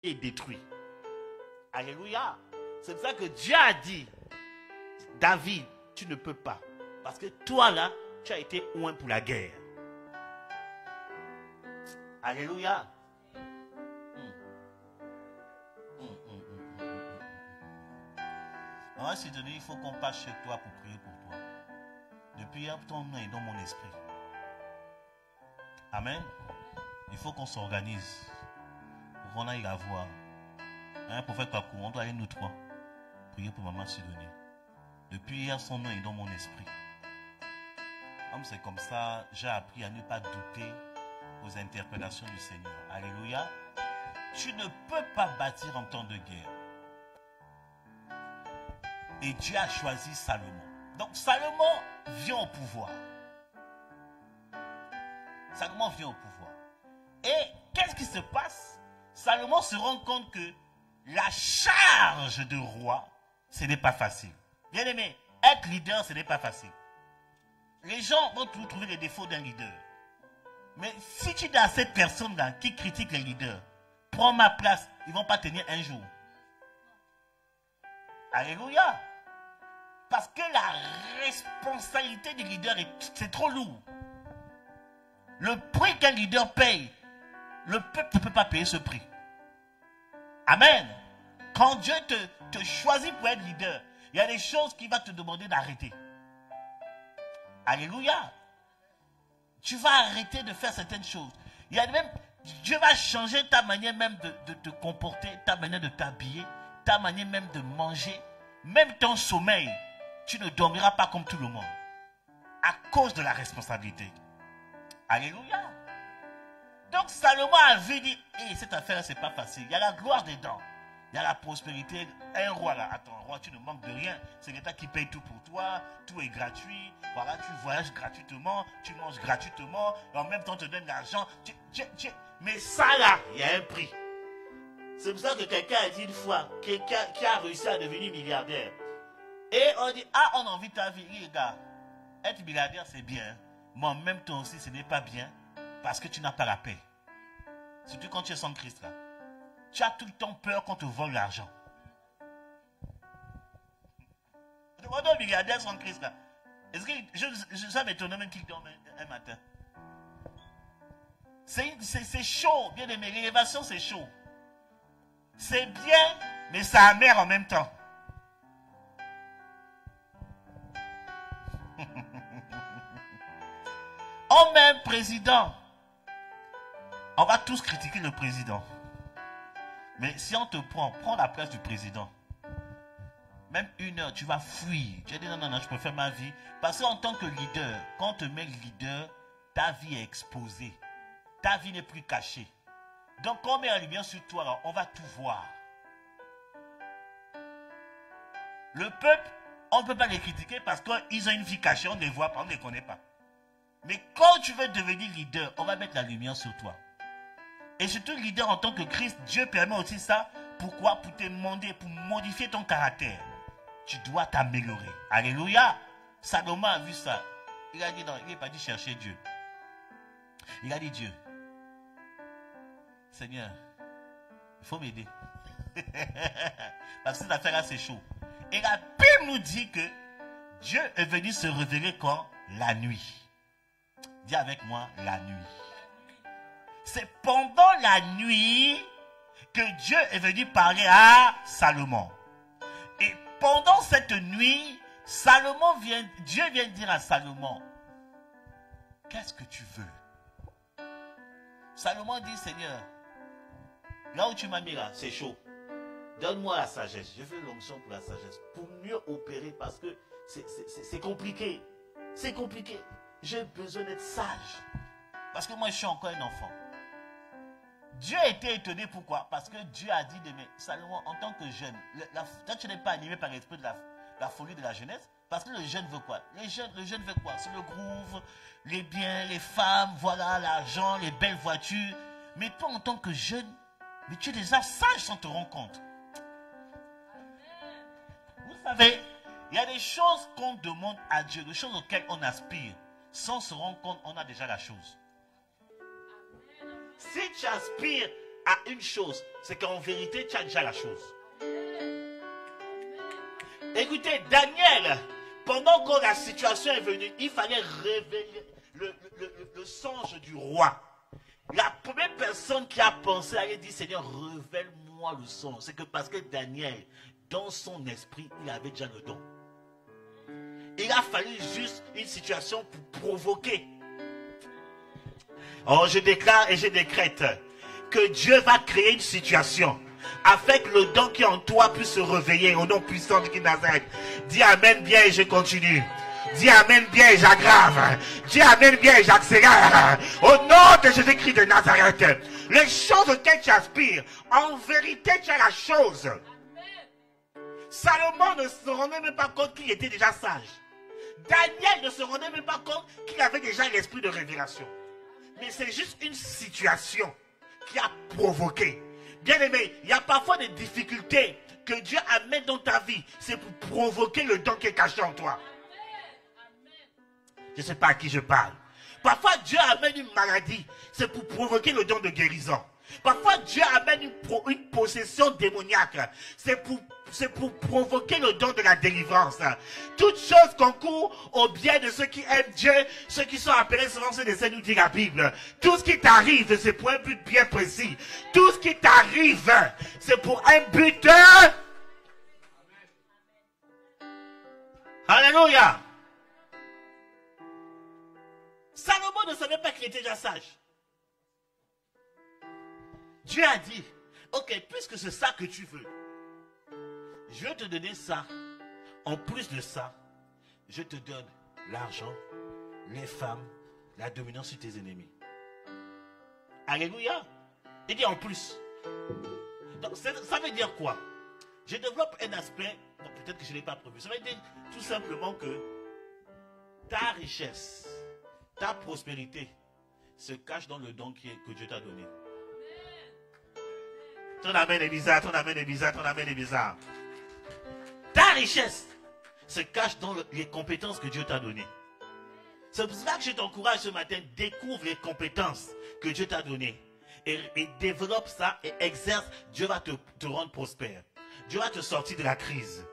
est détruit. Alléluia. C'est pour ça que Dieu a dit, David, tu ne peux pas. Parce que toi là, tu as été oint pour la guerre. Alléluia. Moi, c'est donné, il faut qu'on passe chez toi pour prier pour toi. Depuis hier, ton nom est dans mon esprit. Amen. Il faut qu'on s'organise pour qu'on aille la voir. Hein, prophète Pakou, on doit aller nous trois prier pour maman Sidonie. Depuis hier, son nom est dans mon esprit. Comme c'est comme ça, j'ai appris à ne pas douter aux interpellations du Seigneur. Alléluia. Tu ne peux pas bâtir en temps de guerre. Et Dieu a choisi Salomon. Donc Salomon vient au pouvoir. Salomon vient au pouvoir. Et qu'est-ce qui se passe? Salomon se rend compte que la charge de roi, ce n'est pas facile. Bien aimé, être leader, ce n'est pas facile. Les gens vont toujours trouver les défauts d'un leader. Mais si tu es dans cette personne-là qui critique les leaders, prends ma place, ils ne vont pas tenir un jour. Alléluia. Parce que la responsabilité du leader, c'est trop lourd. Le prix qu'un leader paye, le peuple ne peut pas payer ce prix. Amen. Quand Dieu te choisit pour être leader, il y a des choses qu'il va te demander d'arrêter. Alléluia. Tu vas arrêter de faire certaines choses. Il y a même, Dieu va changer ta manière même de te comporter, ta manière de t'habiller, ta manière même de manger, même ton sommeil. Tu ne dormiras pas comme tout le monde. À cause de la responsabilité. Alléluia. Donc Salomon a vu, dit, hey, cette affaire, c'est pas facile. Il y a la gloire dedans. Il y a la prospérité. Un roi là, attends, roi, tu ne manques de rien. C'est l'État qui paye tout pour toi. Tout est gratuit. Voilà, tu voyages gratuitement. Tu manges gratuitement. Et en même temps, on te donne l'argent. Mais ça là, il y a un prix. C'est pour ça que quelqu'un a dit une fois, quelqu'un qui a réussi à devenir milliardaire. Et on dit, ah, on a envie de ta vie. Les gars, être milliardaire, c'est bien. Mais en même temps aussi, ce n'est pas bien. Parce que tu n'as pas la paix. Surtout quand tu es sans Christ là. Tu as tout le temps peur qu'on te vole l'argent. Demandez aux milliardaires sans Christ là. Est-ce que ça m'étonne même qu'ils dorment un matin. C'est chaud, bien aimé. L'élévation, c'est chaud. C'est bien, mais c'est amer en même temps. On met un président. On va tous critiquer le président. Mais si on te prends la place du président. Même une heure, tu vas fuir. Tu vas dire non, je préfère ma vie. Parce qu'en tant que leader, quand on te met leader, ta vie est exposée. Ta vie n'est plus cachée. Donc quand on met la lumière sur toi, alors, on va tout voir. Le peuple, on ne peut pas les critiquer parce qu'ils ont une vie cachée, on ne les voit pas, on ne les connaît pas. Mais quand tu veux devenir leader, on va mettre la lumière sur toi. Et surtout leader en tant que Christ, Dieu permet aussi ça. Pourquoi? Pour te demander, pour modifier ton caractère. Tu dois t'améliorer. Alléluia. Salomon a vu ça. Il a dit non, il n'est pas dit chercher Dieu. Il a dit Dieu. Seigneur, il faut m'aider. Parce que cette affaire-là, c'est chaud. Et la Bible nous dit que Dieu est venu se révéler quand? La nuit. Dis avec moi, la nuit. C'est pendant la nuit que Dieu est venu parler à Salomon. Et pendant cette nuit, Dieu vient dire à Salomon, qu'est-ce que tu veux? Salomon dit, Seigneur, là où tu m'as mis là, c'est chaud. Donne-moi la sagesse. Je veux l'onction pour la sagesse. Pour mieux opérer parce que c'est compliqué. C'est compliqué. J'ai besoin d'être sage. Parce que moi, je suis encore un enfant. Dieu a été étonné, pourquoi? Parce que Dieu a dit, mais Salomon, en tant que jeune, toi tu n'es pas animé par l'esprit de la folie de la jeunesse, parce que le jeune veut quoi? Le jeune veut quoi? C'est le groove, les biens, les femmes, voilà, l'argent, les belles voitures. Mais toi, en tant que jeune, mais tu es déjà sage sans te rendre compte. Vous savez, il y a des choses qu'on demande à Dieu, des choses auxquelles on aspire. Sans se rendre compte, on a déjà la chose. Si tu aspires à une chose, c'est qu'en vérité, tu as déjà la chose. Écoutez, Daniel, pendant que la situation est venue, il fallait révéler le songe du roi. La première personne qui a pensé à lui dit, Seigneur, révèle-moi le songe. C'est que parce que Daniel, dans son esprit, il avait déjà le don. Il a fallu juste une situation pour provoquer. Oh, je déclare et je décrète que Dieu va créer une situation afin que le don qui est en toi puisse se réveiller au nom puissant de Nazareth. Dis Amen bien et je continue. Dis Amen bien et j'aggrave. Dis Amen bien et j'accélère. Au nom de Jésus-Christ de Nazareth. Les choses auxquelles tu aspires, en vérité tu as la chose. Salomon ne se rendait même pas compte qu'il était déjà sage. Daniel ne se rendait même pas compte qu'il avait déjà l'esprit de révélation. Mais c'est juste une situation qui a provoqué. Bien aimé, il y a parfois des difficultés que Dieu amène dans ta vie. C'est pour provoquer le don qui est caché en toi. Je ne sais pas à qui je parle. Parfois Dieu amène une maladie. C'est pour provoquer le don de guérison. Parfois Dieu amène une possession démoniaque. C'est pour provoquer le don de la délivrance. Toutes choses concourent au bien de ceux qui aiment Dieu, ceux qui sont appelés selon ce dessein, nous dit la Bible. Tout ce qui t'arrive, c'est pour un but bien précis. Tout ce qui t'arrive, c'est pour un but. Alléluia. Salomon ne savait pas qu'il était déjà sage. Dieu a dit, ok, puisque c'est ça que tu veux, je vais te donner ça. En plus de ça, je te donne l'argent, les femmes, la dominance sur tes ennemis. Alléluia. Il dit en plus. Donc ça veut dire quoi? Je développe un aspect, bon, peut-être que je ne l'ai pas prévu. Ça veut dire tout simplement que ta richesse, ta prospérité se cache dans le don que Dieu t'a donné. Ton amen est bizarre, ton amen est bizarre, ton amen est bizarre. Ta richesse se cache dans les compétences que Dieu t'a données. C'est pour cela que je t'encourage ce matin, découvre les compétences que Dieu t'a données. Et développe ça et exerce. Dieu va te rendre prospère. Dieu va te sortir de la crise.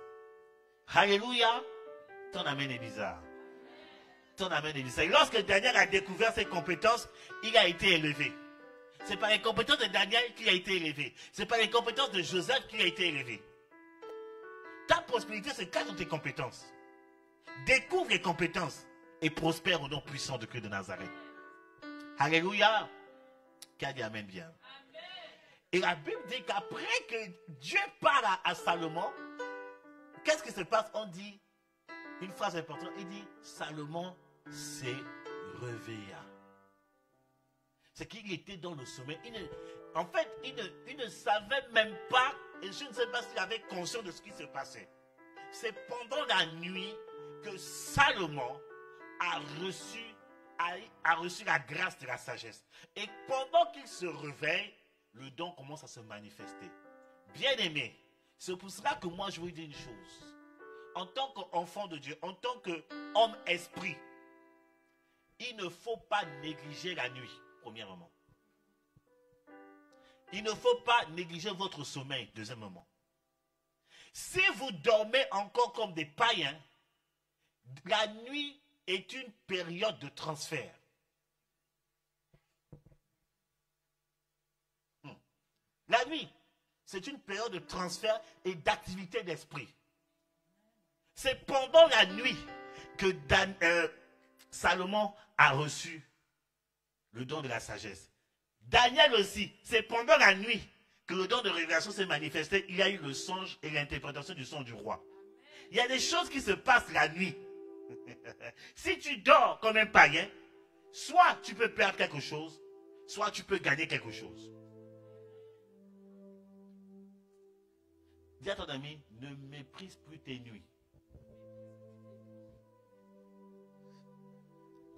Alléluia. Ton amen est bizarre. Ton amen est bizarre. Et lorsque Daniel a découvert ses compétences, il a été élevé. C'est par les compétences de Daniel qu'il a été élevé. C'est par les compétences de Joseph qu'il a été élevé. Ta prospérité se cache dans tes compétences. Découvre les compétences et prospère au nom puissant de Christ de Nazareth. Alléluia. Qui a dit amen bien. Et la Bible dit qu'après que Dieu parle à Salomon, qu'est-ce qui se passe? On dit une phrase importante. Il dit Salomon s'est réveilla. C'est qu'il était dans le sommeil. En fait, il ne savait même pas, et je ne sais pas s'il avait conscience de ce qui se passait. C'est pendant la nuit que Salomon a reçu la grâce de la sagesse. Et pendant qu'il se réveille, le don commence à se manifester. Bien aimé, c'est pour cela que moi je vous dis une chose. En tant qu'enfant de Dieu, en tant qu'homme esprit, il ne faut pas négliger la nuit. Premièrement. Il ne faut pas négliger votre sommeil. Deuxièmement. Si vous dormez encore comme des païens, la nuit est une période de transfert. La nuit, c'est une période de transfert et d'activité d'esprit. C'est pendant la nuit que Salomon a reçu le don de la sagesse. Daniel aussi, c'est pendant la nuit que le don de révélation s'est manifesté. Il y a eu le songe et l'interprétation du songe du roi. Il y a des choses qui se passent la nuit. Si tu dors comme un païen, soit tu peux perdre quelque chose, soit tu peux gagner quelque chose. Dis à ton ami, ne méprise plus tes nuits.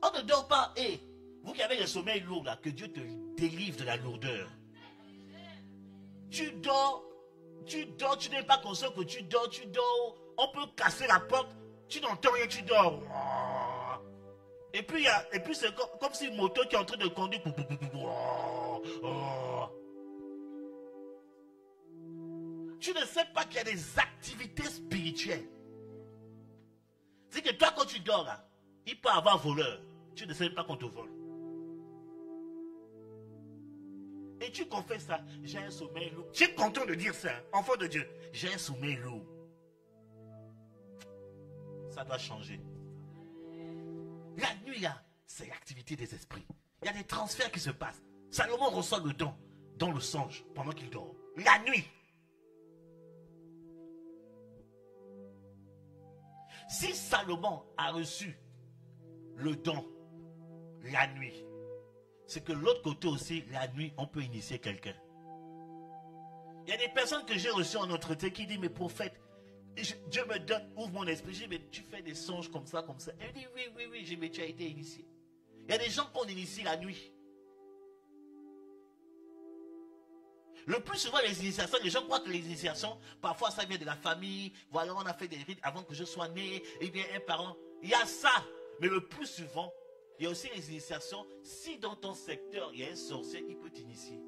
On ne dort pas. Et vous qui avez le sommeil lourd là, que Dieu te délivre de la lourdeur. Tu dors, tu n'es pas conscient que tu dors. On peut casser la porte, tu n'entends rien, tu dors. Et puis c'est comme si une moto qui est en train de conduire. Tu ne sais pas qu'il y a des activités spirituelles. C'est que toi, quand tu dors là, il peut y avoir voleur. Tu ne sais même pas qu'on te vole. Et tu confesses ça, j'ai un sommeil lourd. Tu es content de dire ça, enfant de Dieu. J'ai un sommeil lourd. Ça doit changer. La nuit là, c'est l'activité des esprits. Il y a des transferts qui se passent. Salomon reçoit le don dans le songe pendant qu'il dort. La nuit. Si Salomon a reçu le don la nuit, c'est que de l'autre côté aussi, la nuit, on peut initier quelqu'un. Il y a des personnes que j'ai reçues en entretien qui disent, mais prophète, Dieu me donne, ouvre mon esprit. Je dis, mais tu fais des songes comme ça, comme ça. Elle dit, oui, oui, oui. Je dis, mais tu as été initié. Il y a des gens qu'on initie la nuit. Le plus souvent, les initiations, les gens croient que les initiations, parfois ça vient de la famille. Voilà, on a fait des rites avant que je sois né. Et bien, un parent. Il y a ça. Mais le plus souvent, il y a aussi les initiations. Si dans ton secteur, il y a un sorcier, il peut t'initier.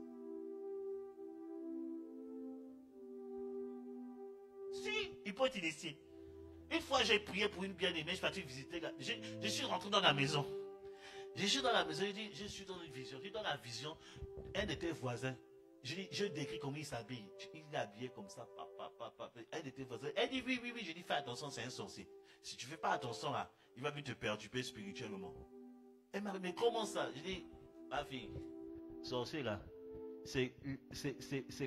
Si, il peut t'initier. Une fois, j'ai prié pour une bien-aimée, je suis parti visiter. Je suis rentré dans la maison. Je suis dans la maison, je suis dans une vision. Je suis dans la vision, un de tes voisins. Je décris comment il s'habille. Il est habillé comme ça. Un de tes voisins. Elle dit oui, oui, oui. Je dis fais attention, c'est un sorcier. Si tu ne fais pas attention là, il va venir te perturber spirituellement. Elle m'a dit mais comment ça? Je dis ma fille, sorcier là, c'est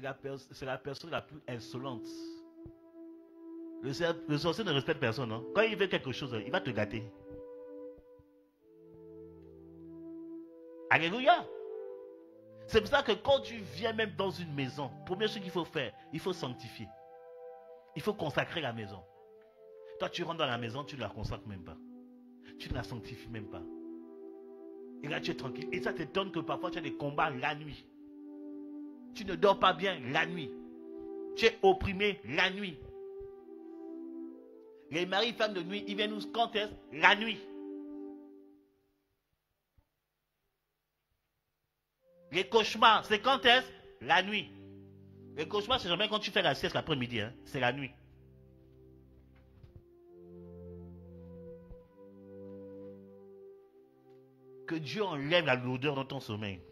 la personne la plus insolente. Le sorcier ne respecte personne. Non? Quand il veut quelque chose, il va te gâter. Alléluia. C'est pour ça que quand tu viens même dans une maison, première chose qu'il faut faire, il faut sanctifier. Il faut consacrer la maison. Toi, tu rentres dans la maison, tu ne la consacres même pas. Tu ne la sanctifies même pas. Et là, tu es tranquille. Et ça t'étonne que parfois tu as des combats la nuit. Tu ne dors pas bien la nuit. Tu es opprimé la nuit. Les maris, femmes de nuit, ils viennent nous quand est-ce? La nuit. Les cauchemars, c'est quand est-ce? La nuit. Les cauchemars, c'est jamais quand tu fais la sieste l'après-midi, hein? C'est la nuit. Que Dieu enlève la lourdeur dans ton sommeil.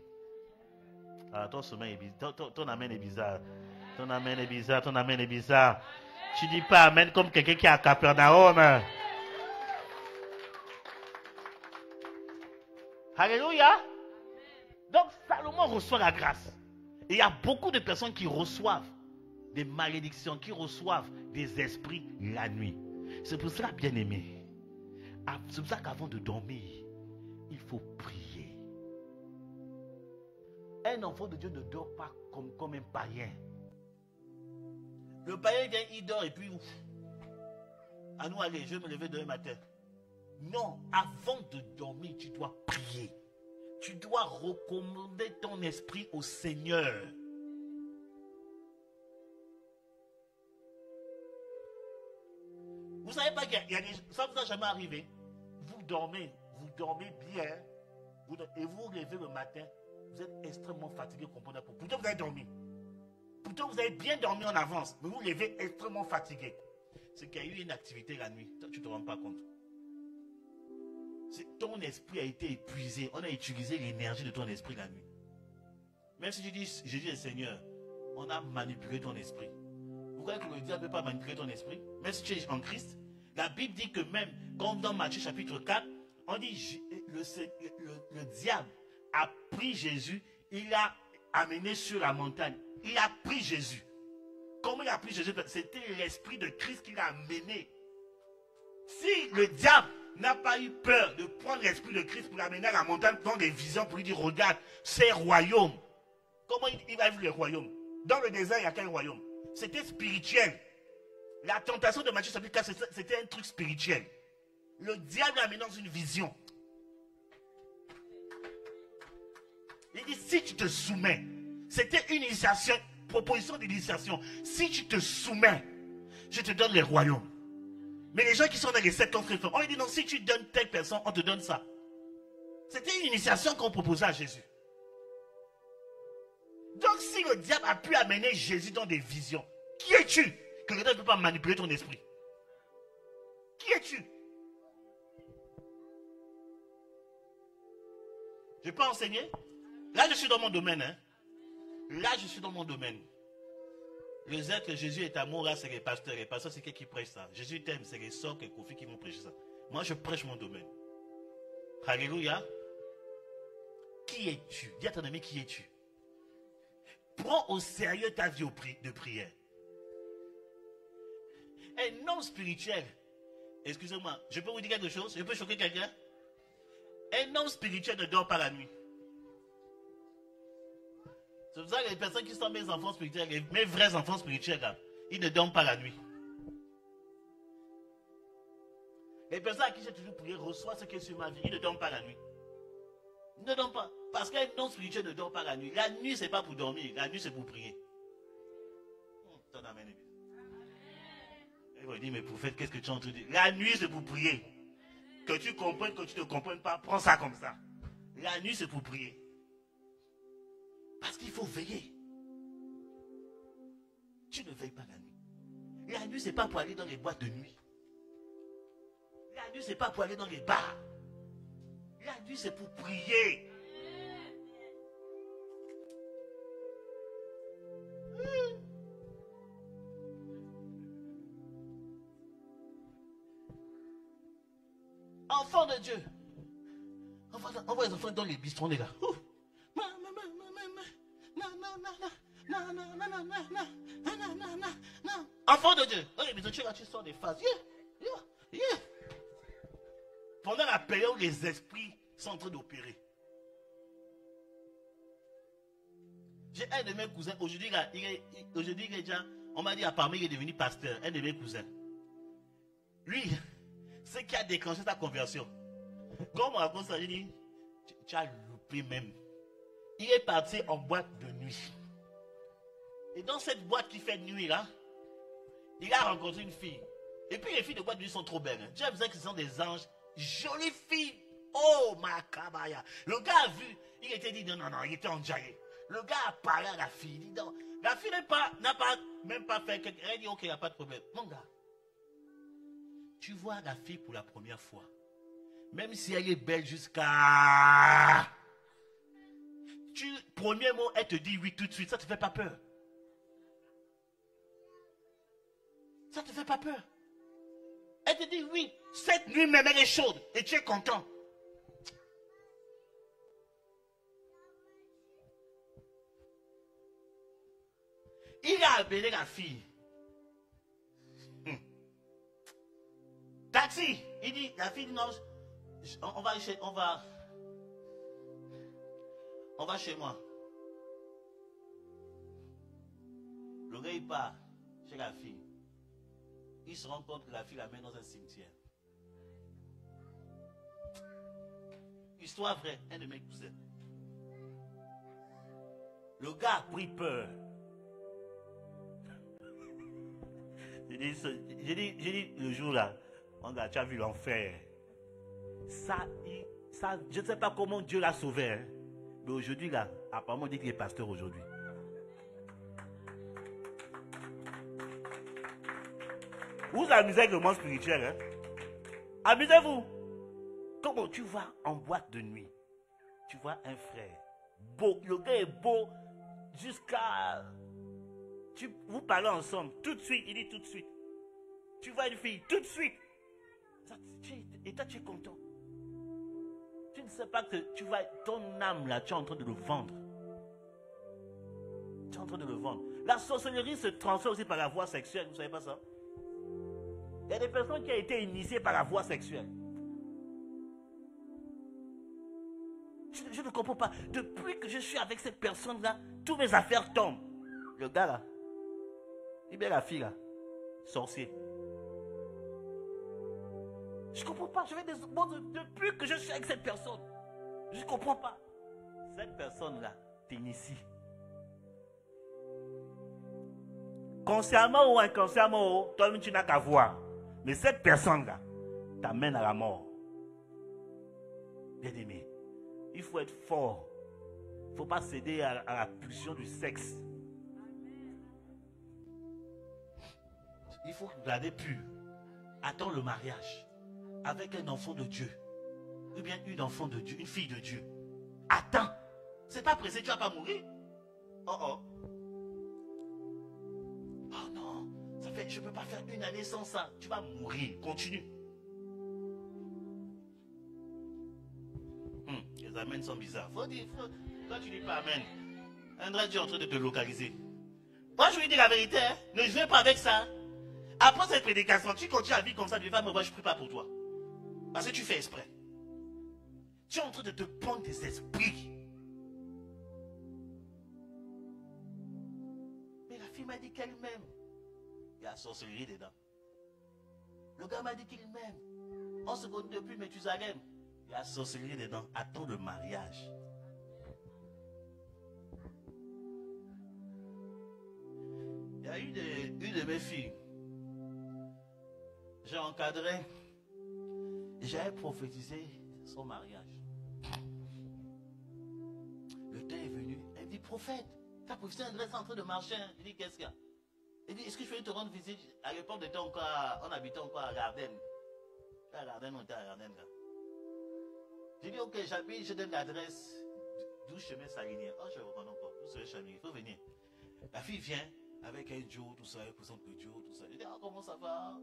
Ah, ton sommeil est bizarre. Ton amen est bizarre. Ton amen est bizarre. Ton amen est bizarre. Tu dis pas amen comme quelqu'un qui est à Capernaum. Alléluia. Donc Salomon reçoit la grâce. Et il y a beaucoup de personnes qui reçoivent des malédictions, qui reçoivent des esprits la nuit. C'est pour cela, bien aimé, c'est pour ça qu'avant de dormir, il faut prier. Un enfant de Dieu ne dort pas comme un païen. Le païen vient, il dort et puis ouf. À nous aller, je vais me lever demain matin. Non, avant de dormir, tu dois prier. Tu dois recommander ton esprit au Seigneur. Vous savez pas qu'il y a des... Ça vous a jamais arrivé? Vous dormez bien. Et vous vous levez le matin, vous êtes extrêmement fatigué. Pourtant vous avez dormi. Pourtant vous avez bien dormi en avance, mais vous vous levez extrêmement fatigué. C'est qu'il y a eu une activité la nuit. Toi, tu ne te rends pas compte. Ton esprit a été épuisé. On a utilisé l'énergie de ton esprit la nuit. Même si tu dis Jésus est Seigneur, on a manipulé ton esprit. Vous croyez que le diable ne peut pas manipuler ton esprit? Même si tu es en Christ, la Bible dit que même, quand dans Matthieu chapitre 4, on dit le diable a pris Jésus, il l'a amené sur la montagne. Il a pris Jésus. Comment il a pris Jésus? C'était l'esprit de Christ qui l'a amené. Si le diable n'a pas eu peur de prendre l'esprit de Christ pour l'amener à la montagne dans des visions pour lui dire regarde, c'est royaume. Comment il va vivre le royaume? Dans le désert, il n'y a qu'un royaume. C'était spirituel. La tentation de Matthieu chapitre 4, c'était un truc spirituel. Le diable l'a amené dans une vision. Il dit si tu te soumets, c'était une initiation, proposition d'initiation. Si tu te soumets, je te donne les royaumes. Mais les gens qui sont dans les 7 ans, on lui dit non, si tu donnes telle personne, on te donne ça. C'était une initiation qu'on proposait à Jésus. Donc si le diable a pu amener Jésus dans des visions, qui Qui es-tu que quelqu'un ne peut pas manipuler ton esprit? Qui es-tu? Je peux enseigner? Là, je suis dans mon domaine. Hein? Là, je suis dans mon domaine. Le Z que Jésus est amour, là, c'est les pasteurs. Les pasteurs, c'est qui prêchent ça. Jésus t'aime, c'est les sœurs et Kofi qui vont prêcher ça. Moi, je prêche mon domaine. Alléluia. Qui es-tu? Dis à ton ami, qui es-tu? Prends au sérieux ta vie de prière. Un homme spirituel, excusez-moi, je peux vous dire quelque chose? Je peux choquer quelqu'un? Un homme spirituel ne dort pas la nuit. C'est pour ça que les personnes qui sont mes enfants spirituels, mes vrais enfants spirituels, là, ils ne dorment pas la nuit. Les personnes à qui j'ai toujours prié reçoivent ce qui est sur ma vie, ils ne dorment pas la nuit. Ils ne dorment pas. Parce qu'un homme spirituel ne dort pas la nuit. La nuit, ce n'est pas pour dormir, la nuit, c'est pour prier. Ton amen. Il va dire, mais prophète, qu'est-ce que tu es en train de dire? La nuit, c'est pour prier. Que tu comprennes, que tu ne comprennes pas, prends ça comme ça. La nuit, c'est pour prier. Parce qu'il faut veiller. Tu ne veilles pas la nuit. La nuit, ce n'est pas pour aller dans les boîtes de nuit. La nuit, ce n'est pas pour aller dans les bars. La nuit, c'est pour prier. Enfants de Dieu. On voit les enfants dans les bistrots, les gars. Enfants de Dieu. Dans les bistrots, tu sors des phases. Pendant la période où les esprits sont en train d'opérer. J'ai un de mes cousins, aujourd'hui, il est déjà, on m'a dit apparemment il est devenu pasteur, un de mes cousins. Lui, ce qui a déclenché sa conversion. Comme on raconte ça, il dit, tu as loupé même. Il est parti en boîte de nuit. Et dans cette boîte qui fait nuit là, il a rencontré une fille. Et puis les filles de boîte de nuit sont trop belles. Hein. Tu as besoin que ce sont des anges, jolies filles. Oh ma cabaya. Le gars a vu, il était dit non, il était enjaillé. Le gars a parlé à la fille. Il dit non. La fille n'a même pas fait quelque chose. Elle dit ok, il n'y a pas de problème. Mon gars, tu vois la fille pour la première fois. Même si elle est belle jusqu'à... Premier mot, elle te dit oui tout de suite. Ça ne te fait pas peur. Ça ne te fait pas peur. Elle te dit oui. Cette nuit même, elle est chaude. Et tu es content. Il a appelé la fille. Taxi. Il dit, la fille dit non, on va chez moi. Le gars il part chez la fille. Il se rend compte que la fille la met dans un cimetière. Histoire vraie, un de mes cousins. Le gars a pris peur. J'ai dit le jour là, mon gars, tu as vu l'enfer. Ça, je ne sais pas comment Dieu l'a sauvé. Hein. Mais aujourd'hui là, apparemment on dit qu'il est pasteur aujourd'hui. Vous vous amusez avec le monde spirituel. Hein? Amusez-vous. Comment tu vas en boîte de nuit? Tu vois un frère. Beau. Le gars est beau jusqu'à... Vous parlez ensemble. Tout de suite. Il dit tout de suite. Tu vois une fille. Tout de suite. Et toi tu es content. Tu ne sais pas que tu vois ton âme là. Tu es en train de le vendre. Tu es en train de le vendre. La sorcellerie se transfère aussi par la voie sexuelle. Vous ne savez pas ça? Il y a des personnes qui ont été initiées par la voie sexuelle. Je ne comprends pas. Depuis que je suis avec cette personne-là, toutes mes affaires tombent. Le gars là, il met la fille là, sorcier. Je ne comprends pas. Je vais depuis que je suis avec cette personne. Je ne comprends pas. Cette personne-là t'initie. Consciemment ou inconsciemment, toi-même tu n'as qu'à voir. Mais cette personne-là t'amène à la mort. Bien aimé, il faut être fort. Il ne faut pas céder à la pulsion du sexe. il faut garder pur. Attends le mariage avec un enfant de Dieu. Ou bien une enfant de Dieu, une fille de Dieu. Attends. C'est pas pressé, tu vas pas mourir. Oh oh. Oh non, ça fait, je ne peux pas faire une année sans ça. Tu vas mourir. Continue. Les amens sont bizarres. Faut dire, toi tu dis pas amen. André, tu es en train de te localiser. Moi je lui dis la vérité, hein. Ne jouez pas avec ça. Après cette prédication, tu continues à vivre comme ça, tu vas me voir, je ne prie pas pour toi. Parce que tu fais exprès. Tu es en train de te prendre des esprits. Mais la fille m'a dit qu'elle m'aime. Il y a la sorcellerie dedans. Le gars m'a dit qu'il m'aime. On se connaît depuis Méthusalem. Il y a la sorcellerie dedans. Attends le mariage. Il y a une de mes filles. J'ai encadré. J'avais prophétisé son mariage. Le temps est venu. Elle me dit, prophète, ta prophétie est en train de marcher. Je dis, qu'est-ce qu'il y a? Elle dit, est-ce que je peux te rendre visite? À l'époque, on habitait encore à Garden. À Garden, on était à Garden. J'ai dit, ok, j'habite, je donne l'adresse. 12 chemin Salinière. Oh, je reconnais encore. 12 chemin, il faut venir. La fille vient avec un Joe, tout ça, elle présente le Joe, tout ça. Je dis, ah, comment ça va?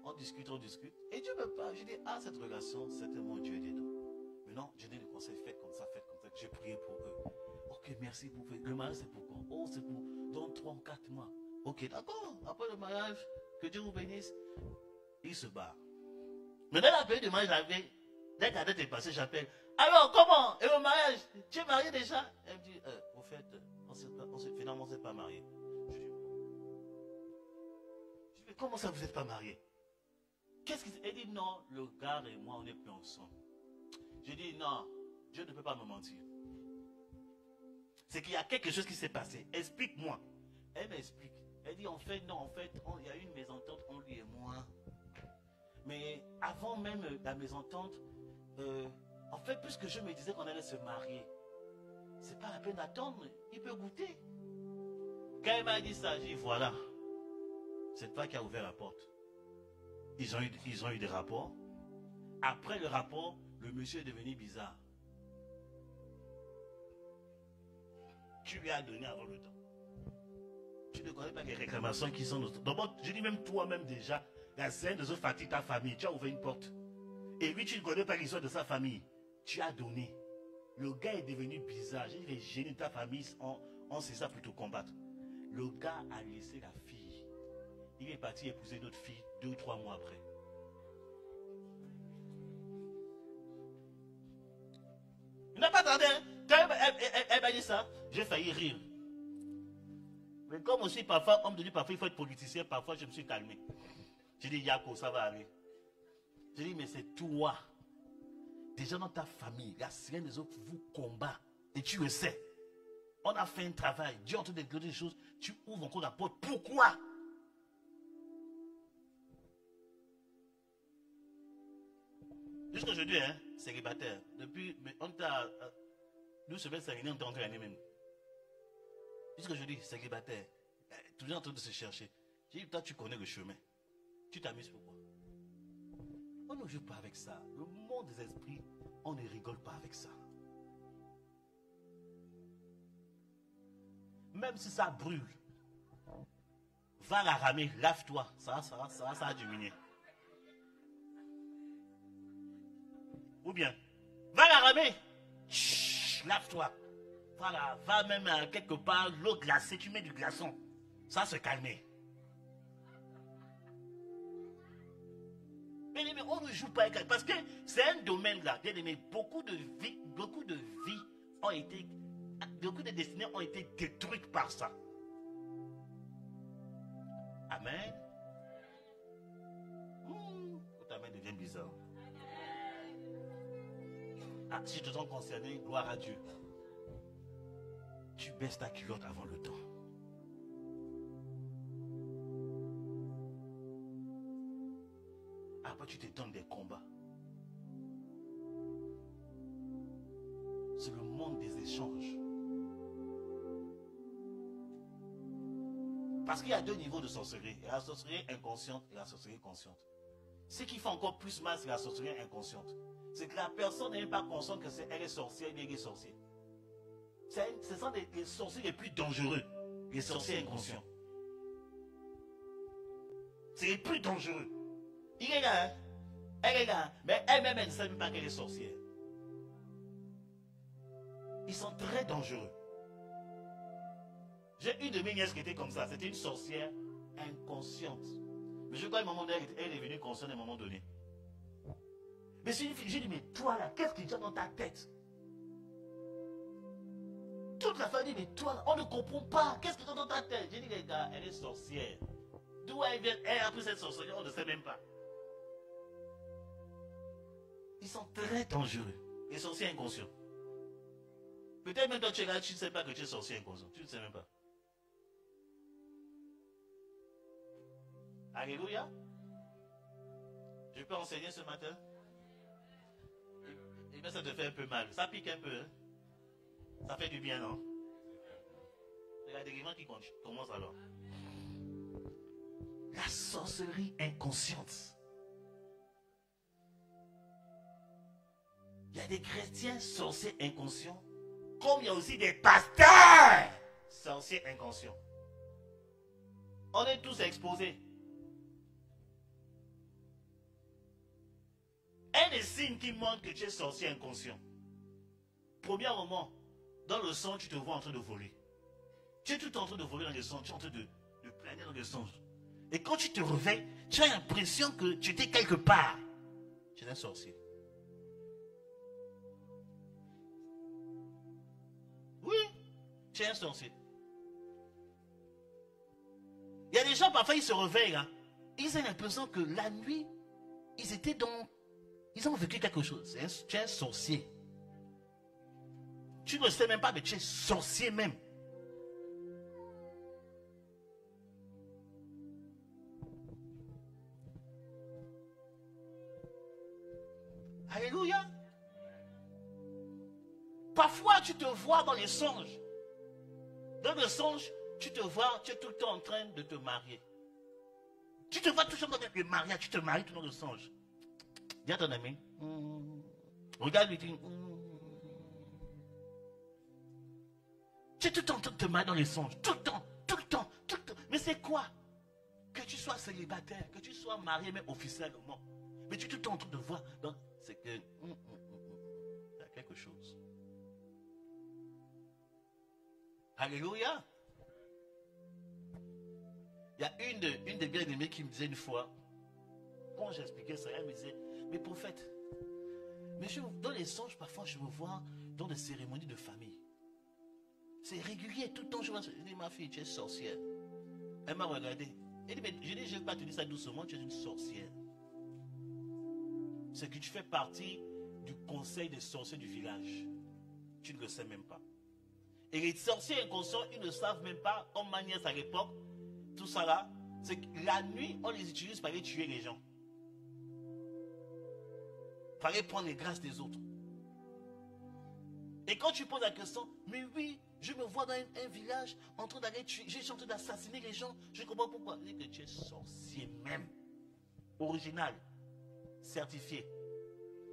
On discute, on discute. Et Dieu me parle. Je dis, ah, cette relation, certainement Dieu est dedans. Maintenant, je donne le conseil, faites comme ça, faites comme ça. J'ai prié pour eux. Ok, merci pour le mariage, c'est pour quand? Oh, c'est pour dans 3 ou 4 mois. Ok, d'accord. Après le mariage, que Dieu vous bénisse. Il se barre. Mais dans la période de mariage, j'avais, dès qu'à date est passée, j'appelle. Alors, comment? Et le mariage? Tu es marié déjà? Elle me dit, au fait, finalement, on ne s'est pas marié. Je dis, mais comment ça, vous n'êtes pas marié? Qu'est-ce qu'il Elle dit, non, le gars et moi, on n'est plus ensemble. Je dis, non, Dieu ne peut pas me mentir. C'est qu'il y a quelque chose qui s'est passé. Explique-moi. Elle m'explique. Elle dit, en fait, non, en fait, il y a eu une mésentente entre lui et moi. Mais avant même la mésentente, en fait, puisque je me disais qu'on allait se marier, c'est pas la peine d'attendre, il peut goûter. Quand elle m'a dit ça, j'ai dit, voilà, c'est toi qui as ouvert la porte. Ils ont eu des rapports. Après le rapport, le monsieur est devenu bizarre. Tu lui as donné avant le temps. Tu ne connais pas les réclamations qui sont... D'abord, je dis même toi-même déjà, la scène de ce fatigue ta famille, tu as ouvert une porte. Et lui, tu ne connais pas l'histoire de sa famille. Tu as donné. Le gars est devenu bizarre. J'ai dit, les génies de ta famille, on sait ça plutôt combattre. Le gars a laissé la fille. Il est parti épouser notre fille 2 ou 3 mois après. Il n'a pas tardé. Quand elle m'a dit ça, j'ai failli rire. Mais comme aussi parfois, on me dit parfois il faut être politicien, parfois je me suis calmé. J'ai dit, Yako, ça va aller. J'ai dit, mais c'est toi. Déjà dans ta famille, la sirène des autres vous combat. Et tu le sais. On a fait un travail. Dieu est en train de déclarer des choses. Tu ouvres encore la porte. Pourquoi? Jusqu'aujourd'hui, hein, célibataire. Depuis, on t'a... Nous, semaines, ça on t'a encore l'année même. Jusqu'aujourd'hui, célibataire. Toujours en train de se chercher. J'ai dit, toi, tu connais le chemin. Tu t'amuses pourquoi? On ne joue pas avec ça. Le monde des esprits, on ne rigole pas avec ça. Même si ça brûle, va la ramer, lave-toi. Ça a diminué. Ou bien, va la ramer, lave-toi. Voilà, va même quelque part, l'eau glacée, tu mets du glaçon. Ça se calmer. Mais on ne joue pas avec elle. Parce que c'est un domaine là. Beaucoup de vies ont été, beaucoup de destinées ont été détruites par ça. Amen. Votre amen devient bizarre. Ah, si tu te sens concerné, gloire à Dieu. Tu baisses ta culotte avant le temps. Après, tu te donnes des combats. C'est le monde des échanges. Parce qu'il y a deux niveaux de sorcellerie. Il y a la sorcellerie inconsciente et la sorcellerie consciente. Ce qui fait encore plus mal, c'est la sorcellerie inconsciente. C'est que la personne n'est pas consciente que elle est sorcière, il est sorcier. Ce sont les sorciers les plus dangereux, les sorciers inconscients. C'est les plus dangereux. Il est là, hein? Elle est là, mais elle-même, elle ne sait même pas qu'elle est sorcière. Ils sont très dangereux. J'ai une de mes nièces qui était comme ça. C'était une sorcière inconsciente. Mais je crois qu'à un moment donné, elle est venue consciente à un moment donné. Mais c'est une fille, j'ai dit, mais toi là, qu'est-ce qui tient dans ta tête? Toute la famille, mais toi, on ne comprend pas. Qu'est-ce qui tient dans ta tête? J'ai dit, les gars, elle est sorcière. D'où elle vient, elle a pris cette sorcière, on ne sait même pas. Ils sont très dangereux. Les sorciers inconscients. Peut-être même toi tu es là, tu ne sais pas que tu es sorcier inconscient. Tu ne sais même pas. Alléluia. Je peux enseigner ce matin? Eh bien, ça te fait un peu mal. Ça pique un peu. Hein? Ça fait du bien, non? Il y a des éléments qui commencent alors. La sorcellerie inconsciente. Il y a des chrétiens sorciers inconscients, comme il y a aussi des pasteurs sorciers inconscients. On est tous exposés. Un des signes qui montre que tu es sorcier inconscient. Premier moment, dans le songe, tu te vois en train de voler. Tu es tout en train de voler dans le songe, tu es en train de planer dans le songe. Et quand tu te réveilles, tu as l'impression que tu étais quelque part. Tu es un sorcier. Oui, tu es un sorcier. Il y a des gens, parfois, ils se réveillent. Hein. Ils ont l'impression que la nuit, ils ont vécu quelque chose. Tu es un sorcier. Tu ne sais même pas, mais tu es sorcier même. Alléluia. Parfois, tu te vois dans les songes. Dans le songe, tu te vois, tu es tout le temps en train de te marier. Tu te vois tout le temps en train de te marier, tu te maries tout dans le songe. Dis à ton ami, regarde lui, dis, tu es tout le temps en train de te marier dans les songes. Tout le temps, tout le temps, tout le temps. Mais c'est quoi? Que tu sois célibataire, que tu sois marié, mais officiellement. Mais tu es tout le temps en train de voir. C'est que, il y a quelque chose. Alléluia. Il y a une des bien-aimées qui me disait une fois, quand j'expliquais ça, elle me disait, mais prophète, dans les songes, parfois je me vois dans des cérémonies de famille. C'est régulier, tout le temps je vois. Je dis, ma fille, tu es sorcière. Elle m'a regardé. Elle dit, mais je dis, je ne vais pas te dire ça doucement, tu es une sorcière. C'est que tu fais partie du conseil des sorciers du village. Tu ne le sais même pas. Et les sorciers inconscients, ils ne savent même pas, en manière à l'époque, tout ça là, c'est que la nuit, on les utilise pour aller tuer les gens. Pour aller prendre les grâces des autres. Et quand tu poses la question, mais oui, je me vois dans un village en train d'aller tuer, je suis en train d'assassiner les gens, je comprends pourquoi. Je dis que tu es sorcier même. Original, certifié,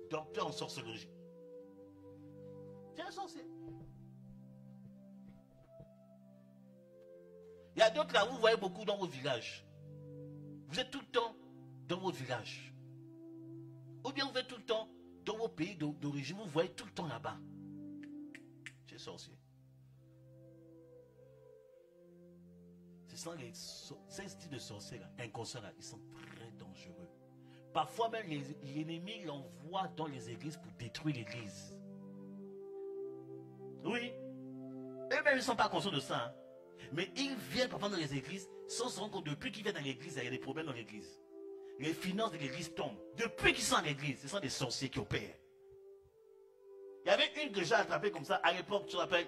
docteur en sorcellerie. Tu es un sorcier. Il y a d'autres là, vous voyez beaucoup dans vos villages. Vous êtes tout le temps dans votre village. Ou bien vous êtes tout le temps dans vos pays d'origine, vous voyez tout le temps là-bas. Tu es sorcier. Ces styles de sorciers là, inconscients là, ils sont très dangereux. Parfois même l'ennemi l'envoie dans les églises pour détruire l'église. Oui. Eux-mêmes ils ne sont pas conscients de ça. Hein. Mais ils viennent parfois dans les églises sans se rendre compte. Depuis qu'ils viennent dans l'église, il y a des problèmes dans l'église. Les finances de l'église tombent. Depuis qu'ils sont dans l'église, ce sont des sorciers qui opèrent. Il y avait une que j'ai attrapée comme ça à l'époque, tu te rappelles,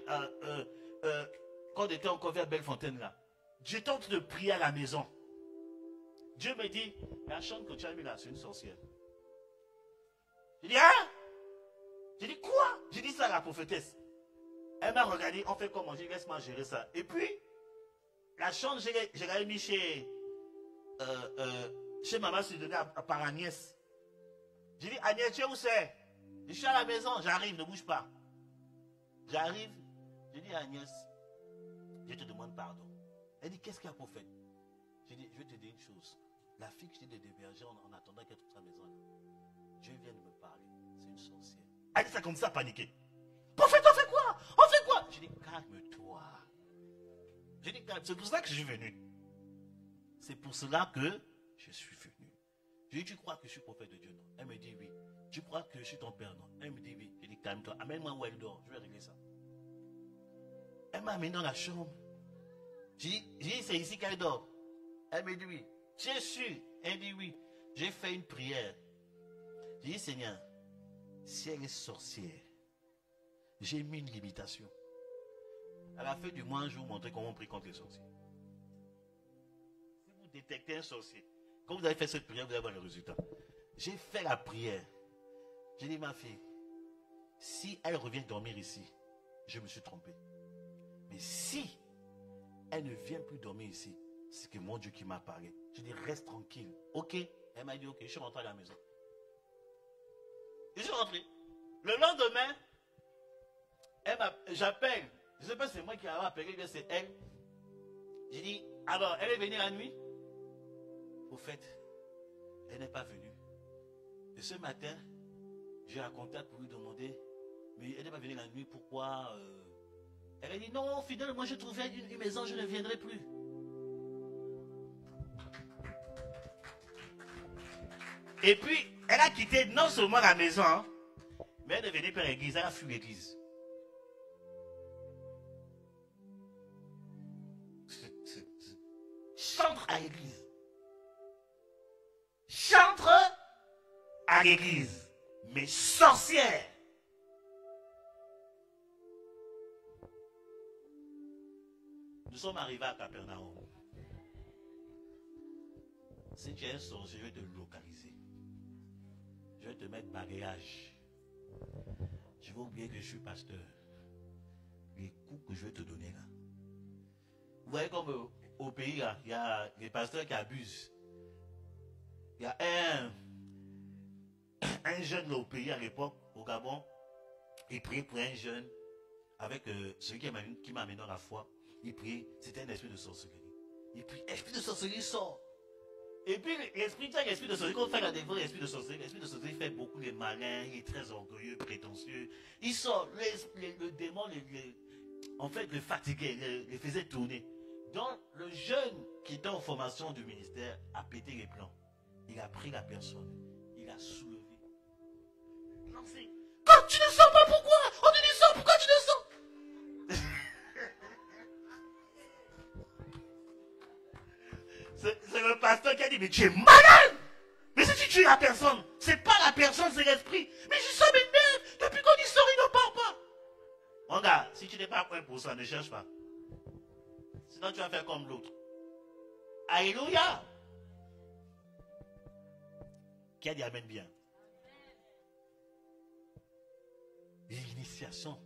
quand on était encore vers Bellefontaine là. J'étais en train de prier à la maison. Dieu me dit, la chambre que tu as mis là, c'est une sorcière. J'ai dit, hein? J'ai dit, quoi? J'ai dit ça à la prophétesse. Elle m'a regardé, on fait comment? J'ai dit, laisse-moi gérer ça. Et puis, la chambre, je l'avais mis chez maman, c'est donné par Agnès. J'ai dit, Agnès, tu es où c'est? Je suis à la maison, j'arrive, ne bouge pas. J'arrive, je dis à Agnès, je te demande pardon. Elle dit, qu'est-ce qu'il y a pour faire? Je dis, je vais te dire une chose. La fille que je t'ai d'héberger en attendant qu'elle trouve sa maison, là, Dieu vient de me parler. C'est une sorcière. Elle dit, ça commence à paniquer. Prophète, on fait quoi? On fait quoi? Je dis, calme-toi. Je dis, c'est pour ça que je suis venu. C'est pour cela que je suis venu. Je dis, tu crois que je suis prophète de Dieu? Non. Elle me dit oui. Tu crois que je suis ton père? Non. Elle me dit oui. Je dis, calme-toi. Amène-moi où elle dort. Je vais régler ça. Elle m'a amené dans la chambre. J'ai dit, c'est ici qu'elle dort. Elle me dit oui. Tu es sûr? Elle dit oui. J'ai fait une prière. J'ai dit, Seigneur, si elle est sorcière, j'ai mis une limitation. À la fin du mois, je vais vous montrer comment on prie contre les sorciers. Si vous détectez un sorcier, quand vous avez fait cette prière, vous allez voir le résultat. J'ai fait la prière. J'ai dit, ma fille, si elle revient dormir ici, je me suis trompé. Mais si elle ne vient plus dormir ici, c'est que mon Dieu qui m'a parlé. Je dis, reste tranquille. Ok. Elle m'a dit, ok, je suis rentré à la maison. Je suis rentré. Le lendemain, j'appelle. Je ne sais pas si c'est moi qui l'avais appelé, bien c'est elle. J'ai dit, alors, elle est venue la nuit? Au fait, elle n'est pas venue. Et ce matin, j'ai un contact pour lui demander, mais elle n'est pas venue la nuit, pourquoi Elle a dit, non, fidèle, moi je trouvais une maison, je ne viendrai plus. Et puis, elle a quitté non seulement la maison, hein, mais elle est venue par l'église, elle a fui l'église. Chantre à l'église. Chantre à l'église. Mais sorcière. Nous sommes arrivés à Capernaum. Si tu es un sorcier, je vais te localiser. Je vais te mettre bagage. Je vais oublier que je suis pasteur. Les coups que je vais te donner là. Vous voyez comme au pays là, il y a les pasteurs qui abusent. Il y a un jeune là, au pays à l'époque, au Gabon, il priait pour un jeune avec celui qui m'a amené dans la foi. Il priait, c'était un esprit de sorcellerie. Il prie, esprit de sorcellerie sort. Et puis l'esprit de sorcellerie, quand on fait la défense, l'esprit de sorcellerie fait beaucoup les malins, il est très orgueilleux, prétentieux. Il sort, le démon, en fait, le fatiguait, le faisait tourner. Donc, le jeune qui était en formation du ministère a pété les plans. Il a pris la personne, il a soulevé. Lancé. Quand tu ne sors pas, pourquoi? On te dit sors, pourquoi tu ne sors? C'est le pasteur qui a dit, mais tu es malade! Mais si tu tues la personne, c'est pas la personne, c'est l'esprit. Mais je sors m'énerve, depuis qu'on dit sort, il ne part pas. Mon gars, si tu n'es pas prêt pour ça, ne cherche pas. Sinon tu vas faire comme l'autre. Alléluia. Qui a dit amen bien? Les initiations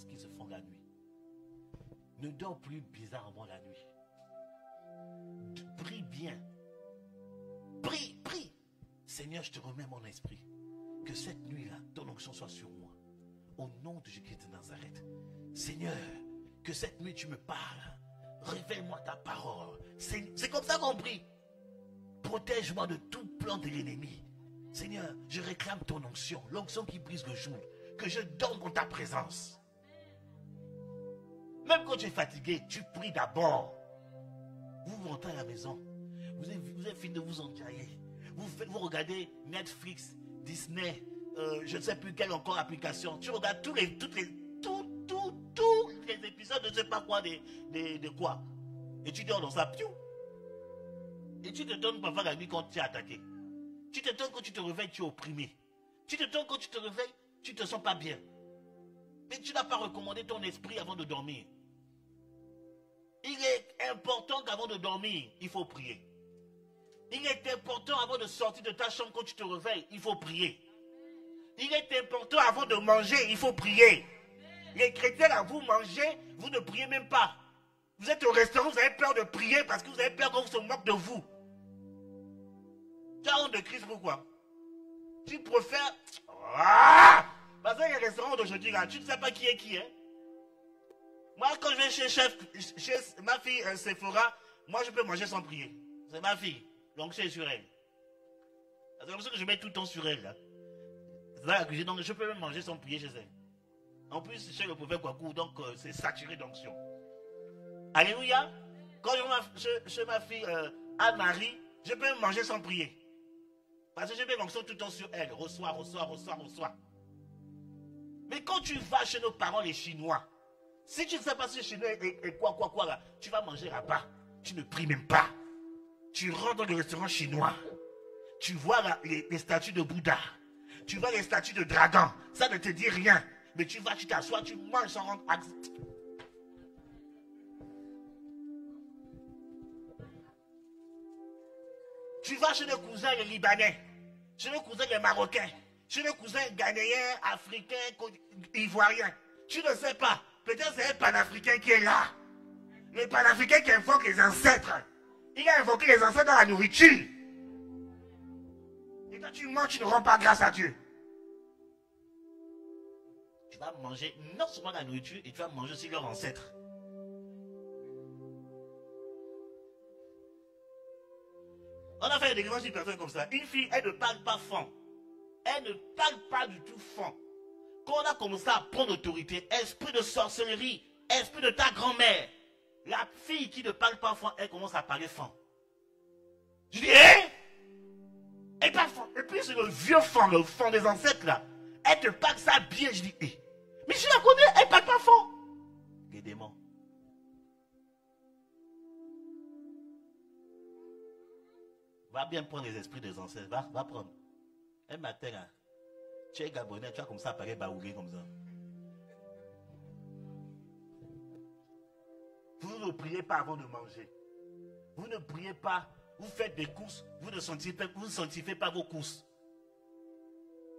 qui se font la nuit. Ne dors plus bizarrement la nuit. Prie bien. Prie. Seigneur, je te remets mon esprit. Que cette nuit-là, ton onction soit sur moi. Au nom de Jésus-Christ de Nazareth. Seigneur, que cette nuit tu me parles. Révèle-moi ta parole. C'est comme ça qu'on prie. Protège-moi de tout plan de l'ennemi. Seigneur, je réclame ton onction. L'onction qui brise le jour. Que je donne dans ta présence. Même quand tu es fatigué, tu pries d'abord. Vous rentrez à la maison. Vous avez fini de vous enjailler. Vous regardez Netflix, Disney, je ne sais plus quelle encore application. Tu regardes tous les épisodes de je ne sais pas quoi de quoi. Et tu dors dans ça. Et tu te donnes parfois la nuit quand tu es attaqué. Tu te donnes quand tu te réveilles, tu es opprimé. Tu te donnes quand tu te réveilles, tu ne te sens pas bien. Mais tu n'as pas recommandé ton esprit avant de dormir. Il est important qu'avant de dormir, il faut prier. Il est important avant de sortir de ta chambre quand tu te réveilles, il faut prier. Il est important avant de manger, il faut prier. Les chrétiens, là, vous mangez, vous ne priez même pas. Vous êtes au restaurant, vous avez peur de prier parce que vous avez peur qu'on se moque de vous. Tu as honte de Christ, pourquoi? Tu préfères... Ah! Parce que les restaurants d'aujourd'hui, tu ne sais pas qui est qui, hein? Moi, quand je vais chez ma fille Sephora, moi, je peux manger sans prier. C'est ma fille. Donc, c'est sur elle. C'est comme ça que je mets tout le temps sur elle, là. C'est dans la cuisine, donc je peux même manger sans prier chez elle. En plus, chez le prophète Kwaku, donc c'est saturé d'onction. Alléluia. Quand je vais chez ma fille Anne-Marie, je peux manger sans prier. Parce que je mets l'onction tout le temps sur elle. Reçois. Mais quand tu vas chez nos parents, les Chinois, si tu ne sais pas si Chinois et quoi là, tu vas manger là-bas. Tu ne pries même pas. Tu rentres dans le restaurant chinois. Tu vois les statues de Bouddha. Tu vois les statues de dragon. Ça ne te dit rien. Mais tu vas, tu t'assois, tu manges sans rendre accès. Tu vas chez nos cousins les Libanais, chez nos cousins les Marocains, chez nos cousins Ghanéens, Africains, Ivoiriens. Tu ne sais pas. Peut-être c'est un panafricain qui est là. Le panafricain qui invoque les ancêtres. Il a invoqué les ancêtres dans la nourriture. Et quand tu manges, tu ne rends pas grâce à Dieu. Tu vas manger non seulement la nourriture, et tu vas manger aussi leurs ancêtres. On a fait des délivrance d'une personne comme ça. Une fille, elle ne parle pas fond. Elle ne parle pas du tout fond. Quand on a commencé à prendre autorité, esprit de sorcellerie, esprit de ta grand-mère, la fille qui ne parle pas fond, elle commence à parler fond. Je dis, hein? Elle parle fond. Et puis c'est le vieux fond, le fond des ancêtres là. Elle te parle ça bien. Je dis, eh. Mais je la connais, elle parle pas fond. Les démons. Va bien prendre les esprits des ancêtres. Va prendre. Un matin, là, tu es Gabonais, tu as comme ça apparaît baoulé comme ça. Vous ne priez pas avant de manger. Vous ne priez pas. Vous faites des courses. Vous ne sanctifiez pas vos courses.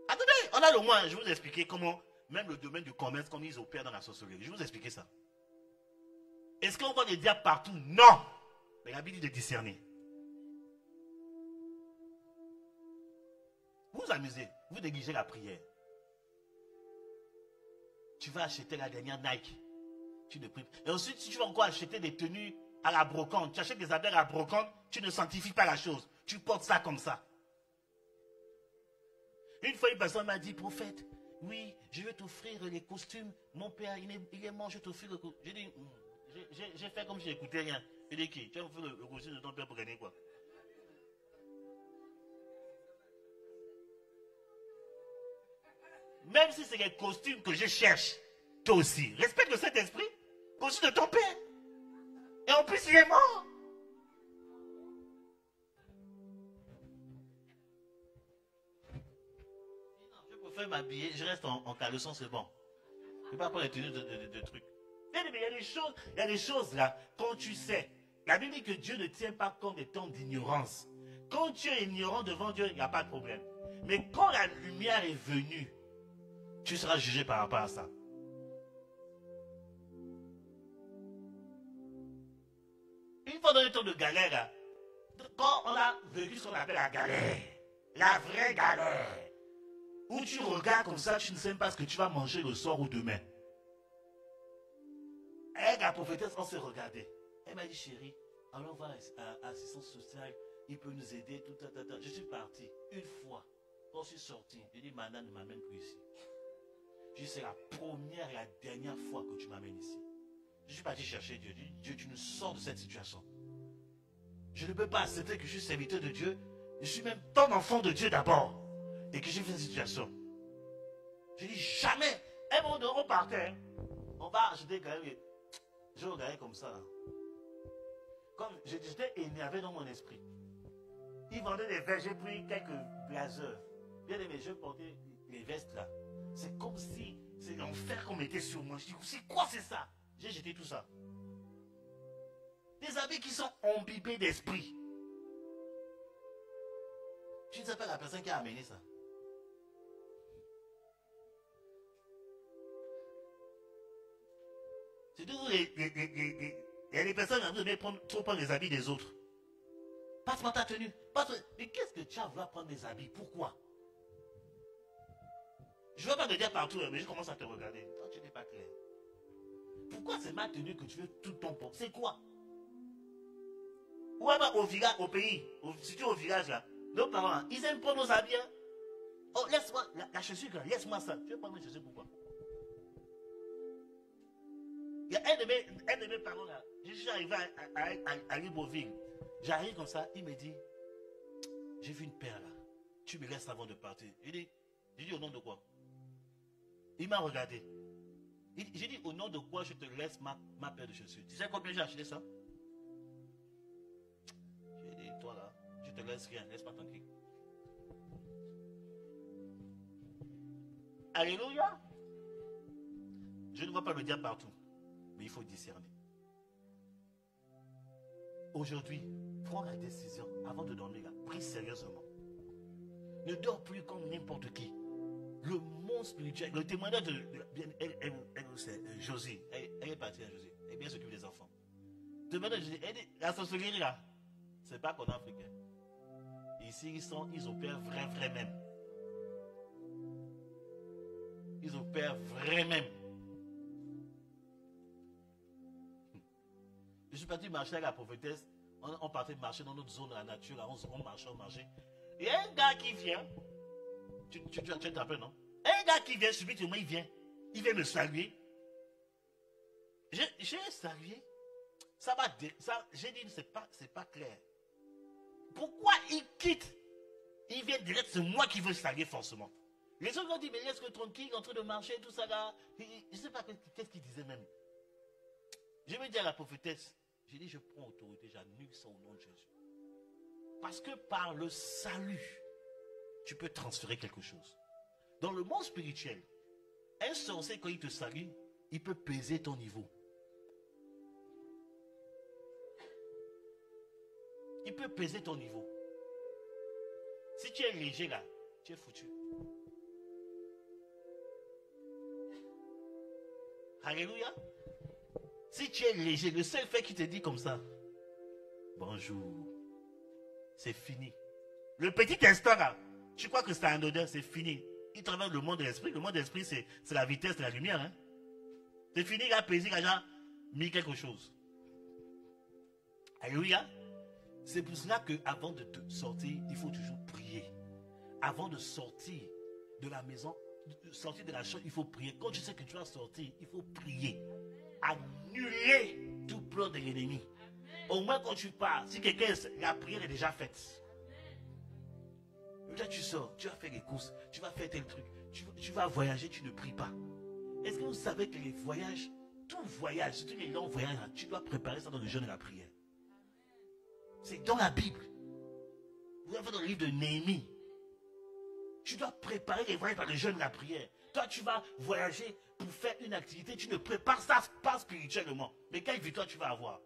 Attendez, on a le moins. Je vais vous expliquer comment, même le domaine du commerce, comment ils opèrent dans la sorcellerie. Je vais vous expliquer ça. Est-ce qu'on voit des diables partout? Non. Mais la Bible dit de discerner. Vous vous amusez, vous négligez la prière. Tu vas acheter la dernière Nike. Tu ne pries. Et ensuite, si tu vas encore acheter des tenues à la brocante, tu achètes des habits à la brocante, tu ne sanctifies pas la chose. Tu portes ça comme ça. Une fois, une personne m'a dit, prophète, oui, je vais t'offrir les costumes. Mon père, il est mort, je vais t'offrir le costume. J'ai dit, j'ai fait comme si j'écoutais rien. Il dit, qui? Tu vas m'offrir le costume de ton père pour gagner quoi? Même si c'est les costumes que je cherche, toi aussi, respecte le Saint-Esprit, costume de ton père. Et en plus, il est mort. Je préfère m'habiller, je reste en caleçon, c'est bon. Je ne vais pas prendre les tenues de trucs. Mais il y a des choses là, quand tu sais, la Bible dit que Dieu ne tient pas compte des temps d'ignorance. Quand tu es ignorant devant Dieu, il n'y a pas de problème. Mais quand la lumière est venue, tu seras jugé par rapport à ça. Une fois dans le temps de galère, quand on a vécu ce qu'on appelle la galère, la vraie galère, où tu regardes comme ça, tu ne sais pas ce que tu vas manger le soir ou demain. Avec la prophétesse, on s'est regardé. Elle m'a dit, chérie, allons voir l'assistance sociale, il peut nous aider, tout. Je suis parti une fois. Quand je suis sorti, j'ai dit, madame ne m'amène plus ici. Je dis, c'est la première et la dernière fois que tu m'amènes ici. Je suis parti chercher Dieu. Je dis, Dieu, tu nous sors de cette situation. Je ne peux pas accepter que je suis serviteur de Dieu. Je suis même ton enfant de Dieu d'abord. Et que j'ai fait cette situation. Je dis, jamais. Et bon, on partait. On va acheter gagner. Je regardais comme ça. Comme j'étais énervé dans mon esprit. Ils vendaient des vestes. J'ai pris quelques blazers. Bien aimé, je portais les vestes là. C'est comme si c'est l'enfer qu'on mettait sur moi. Je dis, c'est quoi c'est ça? J'ai jeté tout ça. Des habits qui sont imbibés d'esprit. Tu ne sais pas la personne qui a amené ça. C'est toujours Il y a des personnes qui ont prendre trop prendre les habits des autres. Passe-moi ta tenue. Mais qu'est-ce que tu as à vouloir prendre des habits? Pourquoi? Je ne veux pas te dire partout, mais je commence à te regarder. Toi, tu n'es pas clair. Pourquoi c'est ma tenue que tu veux tout ton pot? C'est quoi? Ou alors au village, au pays, si tu es au village là, nos parents, ils aiment prendre nos habits. Hein? Oh, laisse-moi, la chaussure, laisse-moi ça. Tu veux prendre mes chaussures pourquoi? Il y a un de mes parents là, je suis arrivé à Libreville. J'arrive comme ça, il me dit, j'ai vu une paire là, tu me laisses avant de partir. J'ai dit au nom de quoi? Il m'a regardé. J'ai dit au nom de quoi je te laisse ma paire de chaussures. Tu sais combien j'ai acheté ça? J'ai dit, toi là, je te laisse rien, laisse-moi tranquille. Alléluia. Je ne vais pas le dire partout, mais il faut discerner. Aujourd'hui, prends la décision avant de dormir là, prie sérieusement. Ne dors plus comme n'importe qui. Le monde spirituel, le témoignage de Josie, elle est partie à Josie, elle bien s'occupe des enfants. Le témoignage de Josie, la sorcellerie là, c'est pas qu'en Afrique. Ici, ils opèrent vrai même. Ils opèrent vrai même. Je suis parti marcher avec la prophétesse. On partait marcher dans notre zone de la nature. Là, on marchait. Et un gars qui vient. Tu te rappelles, non? Un gars qui vient, subitement, il vient me saluer. J'ai salué. Ça va. J'ai dit, c'est pas clair. Pourquoi il quitte? Il vient direct, c'est moi qui veux saluer forcément. Les autres ont dit, mais laisse-le tranquille, en train de marcher, tout ça là. Je ne sais pas qu'est-ce qu'il disait même. Je vais dire à la prophétesse, j'ai dit, je prends autorité, j'annule ça au nom de Jésus. Parce que par le salut, tu peux transférer quelque chose. Dans le monde spirituel, un sorcier, quand il te salue, il peut peser ton niveau. Il peut peser ton niveau. Si tu es léger là, tu es foutu. Alléluia. Si tu es léger, le seul fait qu'il te dit comme ça, bonjour, c'est fini. Le petit instant là, tu crois que c'est un odeur, c'est fini. Il travaille le monde de l'esprit. Le monde de l'esprit, c'est la vitesse de la lumière. Hein? C'est fini, il a pesé, il a déjà mis quelque chose. Alléluia. C'est pour cela qu'avant de te sortir, il faut toujours prier. Avant de sortir de la maison, sortir de la chambre, il faut prier. Quand tu sais que tu vas sortir, il faut prier. Annuler tout plan de l'ennemi. Au moins quand tu pars, si quelqu'un, la prière est déjà faite. Là tu sors, tu vas faire les courses, tu vas faire tel truc, tu vas voyager, tu ne pries pas. Est-ce que vous savez que les voyages, tout voyage, surtout les longs voyages, tu dois préparer ça dans le jeûne et la prière. C'est dans la Bible. Vous avez dans le livre de Néhémie. Tu dois préparer les voyages par le jeûne et la prière. Toi, tu vas voyager pour faire une activité, tu ne prépares ça pas spirituellement. Mais quelle victoire tu vas avoir?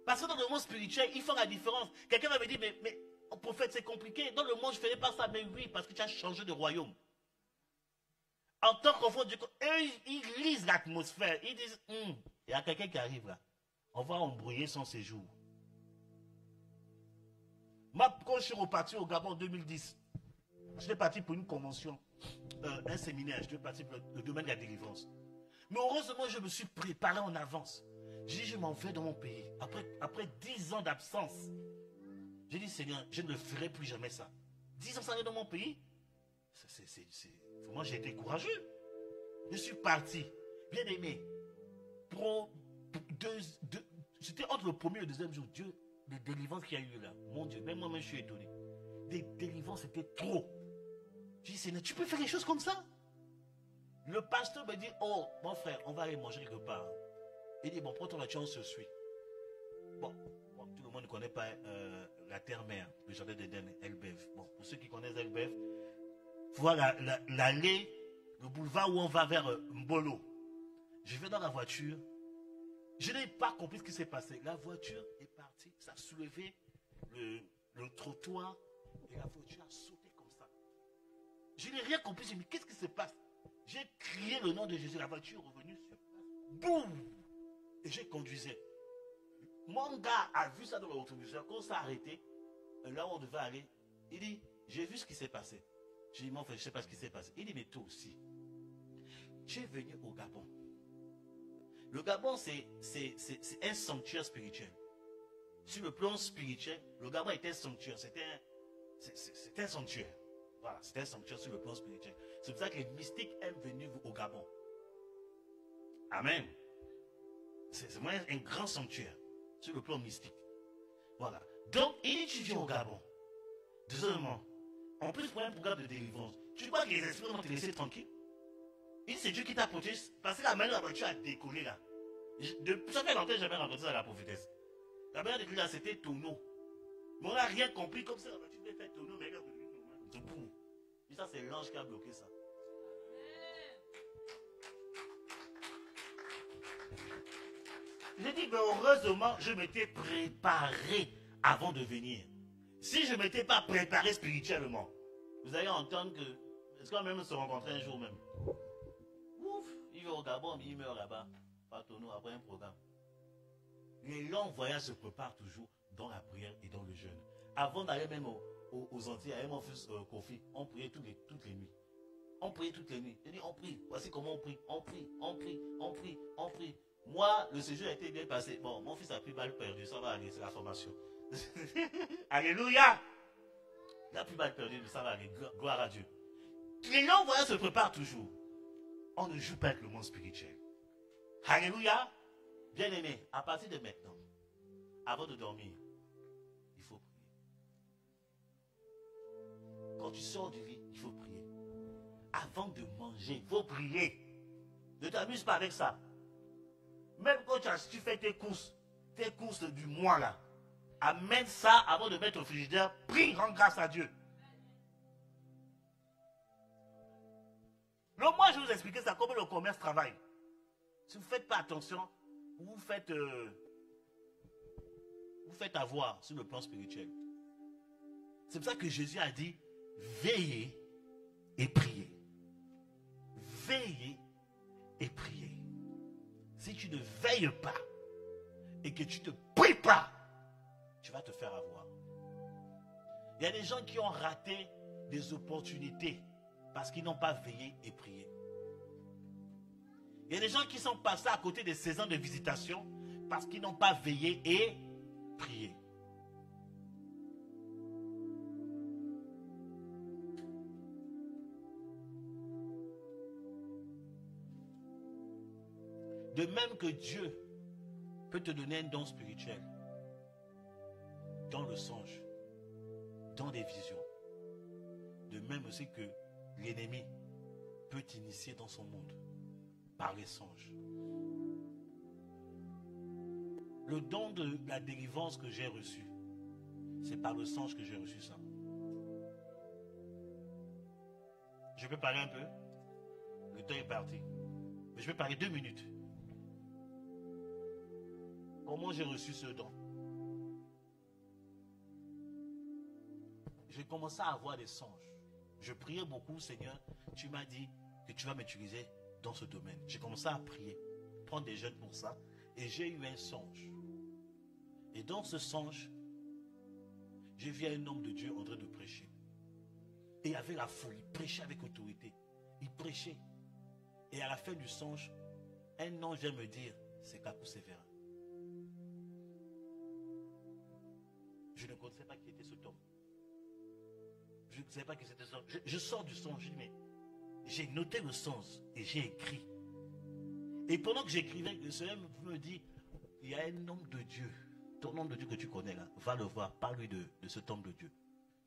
Parce que dans le monde spirituel, ils font la différence. Quelqu'un va me dire, mais prophète, c'est compliqué. Dans le monde, je ne ferai pas ça. Mais oui, parce que tu as changé de royaume. En tant qu'enfant du corps, eux, ils lisent l'atmosphère. Ils disent, il y a quelqu'un qui arrive là. On va embrouiller son séjour. Moi, quand je suis reparti au Gabon en 2010, je suis parti pour une convention, un séminaire. Je suis parti pour le domaine de la délivrance. Mais heureusement, je me suis préparé en avance. J'ai dit, je m'en vais dans mon pays. Après 10 ans d'absence, j'ai dit, Seigneur, je ne ferai plus jamais ça. 10 ans sans aller dans mon pays, moi j'ai été courageux. Je suis parti, bien aimé. C'était entre le premier et le deuxième jour. Dieu, les délivrances qu'il y a eu là, mon Dieu, même moi-même je suis étonné. Des délivrances, c'était trop. J'ai dit, Seigneur, tu peux faire des choses comme ça? Le pasteur me dit, oh, mon frère, on va aller manger quelque part. Il dit, bon, prends ton voiture, on se suit. Bon, tout le monde ne connaît pas la terre-mère, le jardin d'Éden, Elbeuf. Bon, pour ceux qui connaissent Elbeuf, voilà l'allée, le boulevard où on va vers Mbolo. Je vais dans la voiture. Je n'ai pas compris ce qui s'est passé. La voiture est partie, ça a soulevé le trottoir et la voiture a sauté comme ça. Je n'ai rien compris. J'ai dit, mais qu'est-ce qui se passe? J'ai crié le nom de Jésus. La voiture est revenue sur place. Boum! Et je conduisais. Mon gars a vu ça dans l'autobus. Quand ça a arrêté, là où on devait aller, il dit, j'ai vu ce qui s'est passé. J'ai dit, mon frère, je ne sais pas ce qui s'est passé. Il dit, mais toi aussi. Tu es venu au Gabon. Le Gabon, c'est un sanctuaire spirituel. Sur le plan spirituel, le Gabon était un sanctuaire. C'était un sanctuaire. Voilà, c'était un sanctuaire sur le plan spirituel. C'est pour ça que les mystiques aiment venir au Gabon. Amen. C'est vraiment un grand sanctuaire sur le plan mystique. Voilà. Donc, il étudie au Gabon. Deuxièmement, en plus pour un programme de délivrance, tu crois que les esprits vont te laisser tranquille? Il dit, c'est Dieu qui t'a protégé. Parce que la manière dont la voiture a décollé là. Ça fait longtemps que je n'ai jamais rencontré ça à la prophétesse. La manière de décoller là, c'était tonneau. Mais on n'a rien compris comme ça. La voiture devait faire tonneau, mais regarde, et ça, c'est l'ange qui a bloqué ça. J'ai dit, mais heureusement, je m'étais préparé avant de venir. Si je ne m'étais pas préparé spirituellement, vous allez entendre que, est-ce qu'on va même se rencontrer un jour même? Ouf, il va au Gabon, mais il meurt là-bas. Pas tonneau, après un programme. Les longs voyages se préparent toujours dans la prière et dans le jeûne. Avant d'aller même aux Antilles, avec mon fils Kofi, on priait toutes les nuits. On priait toutes les nuits. Je dis, on prie. Voici comment on prie. On prie, on prie, on prie, on prie. Moi, le séjour a été bien passé. Bon, mon fils a pris balle perdue. Ça va aller, c'est la formation. Alléluia. Il a pris balle perdue, mais ça va aller. Gloire à Dieu. Les longs voyages se préparent toujours. On ne joue pas avec le monde spirituel. Alléluia. Bien aimé, à partir de maintenant, avant de dormir, il faut prier. Quand tu sors du lit, il faut prier. Avant de manger, il faut prier. Ne t'amuse pas avec ça. Même quand tu fais tes courses du mois là, amène ça avant de mettre au frigidaire, prie, rends grâce à Dieu. Donc moi je vais vous expliquer ça, comment le commerce travaille. Si vous ne faites pas attention, vous faites avoir sur le plan spirituel. C'est pour ça que Jésus a dit, veillez et priez. Veillez et priez. Si tu ne veilles pas et que tu ne pries pas, tu vas te faire avoir. Il y a des gens qui ont raté des opportunités parce qu'ils n'ont pas veillé et prié. Il y a des gens qui sont passés à côté des saisons de visitation parce qu'ils n'ont pas veillé et prié. De même que Dieu peut te donner un don spirituel dans le songe, dans des visions. De même aussi que l'ennemi peut t'initier dans son monde par les songes. Le don de la délivrance que j'ai reçu, c'est par le songe que j'ai reçu ça. Je peux parler un peu? Le temps est parti. Mais je vais parler 2 minutes. Comment j'ai reçu ce don? J'ai commencé à avoir des songes. Je priais beaucoup, Seigneur. Tu m'as dit que tu vas m'utiliser dans ce domaine. J'ai commencé à prier, prendre des jeunes pour ça. Et j'ai eu un songe. Et dans ce songe, j'ai vu un homme de Dieu en train de prêcher. Et il avait la foule. Il prêchait avec autorité. Il prêchait. Et à la fin du songe, un ange vient me dire, c'est Kakou Sévérin. Je ne connaissais pas qui était cet homme. Je ne savais pas qui c'était cet homme. Je sors du songe, je dis, mais j'ai noté le sens et j'ai écrit. Et pendant que j'écrivais, le Seigneur me dit, il y a un homme de Dieu, ton homme de Dieu que tu connais là, va le voir, parle-lui de cet homme de Dieu.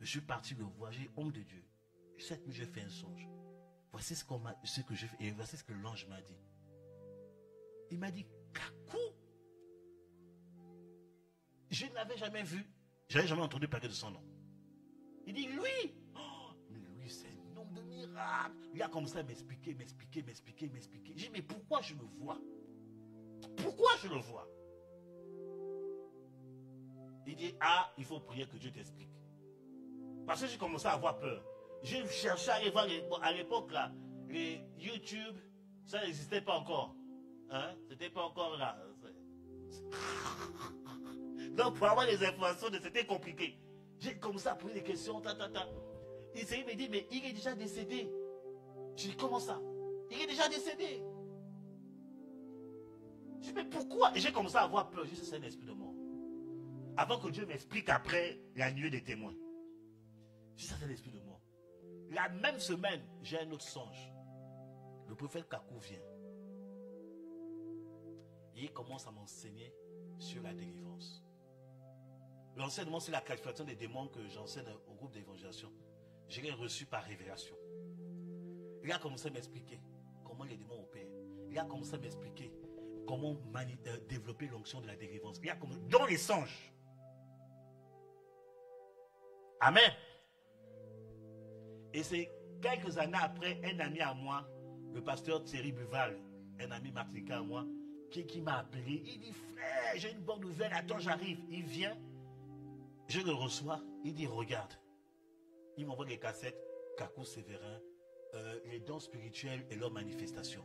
Je suis parti le voir, j'ai dit, homme de Dieu, cette nuit j'ai fait un songe. Voici ce que j'ai fait et voici ce que l'ange m'a dit. Il m'a dit, Kakou. Je ne l'avais jamais vu. Je n'avais jamais entendu parler de son nom. Il dit, lui, mais lui c'est un homme de miracle. Il a commencé à m'expliquer. J'ai dit, mais pourquoi je le vois? Pourquoi je le vois? Il dit, ah, il faut prier que Dieu t'explique. Parce que j'ai commencé à avoir peur. J'ai cherché à aller voir, à l'époque là, les YouTube, ça n'existait pas encore. Hein? C'était pas encore là. Donc pour avoir les informations, c'était compliqué. J'ai commencé à poser des questions. Il me dit, mais il est déjà décédé. Je dis, comment ça? Il est déjà décédé. Je dis, mais pourquoi? Et j'ai commencé à avoir peur. Je dis, c'est un esprit de mort. Avant que Dieu m'explique après la nuée des témoins. Je dis, ça c'est l'esprit de mort. La même semaine, j'ai un autre songe. Le prophète Kakou vient. Et il commence à m'enseigner sur la délivrance. L'enseignement, c'est la qualification des démons que j'enseigne au groupe d'évangélisation. Je l'ai reçu par révélation. Il a commencé à m'expliquer comment les démons opèrent. Il a commencé à m'expliquer comment développer l'onction de la délivrance. Il a commencé dans les songes. Amen. Et c'est quelques années après, un ami à moi, le pasteur Thierry Buval, un ami martiniquais à moi, qui m'a appelé. Il dit, frère, j'ai une bonne nouvelle, attends, j'arrive. Il vient, je le reçois, il dit, regarde. Il m'envoie des cassettes, Kakou Sévérin, les dons spirituels et leurs manifestations.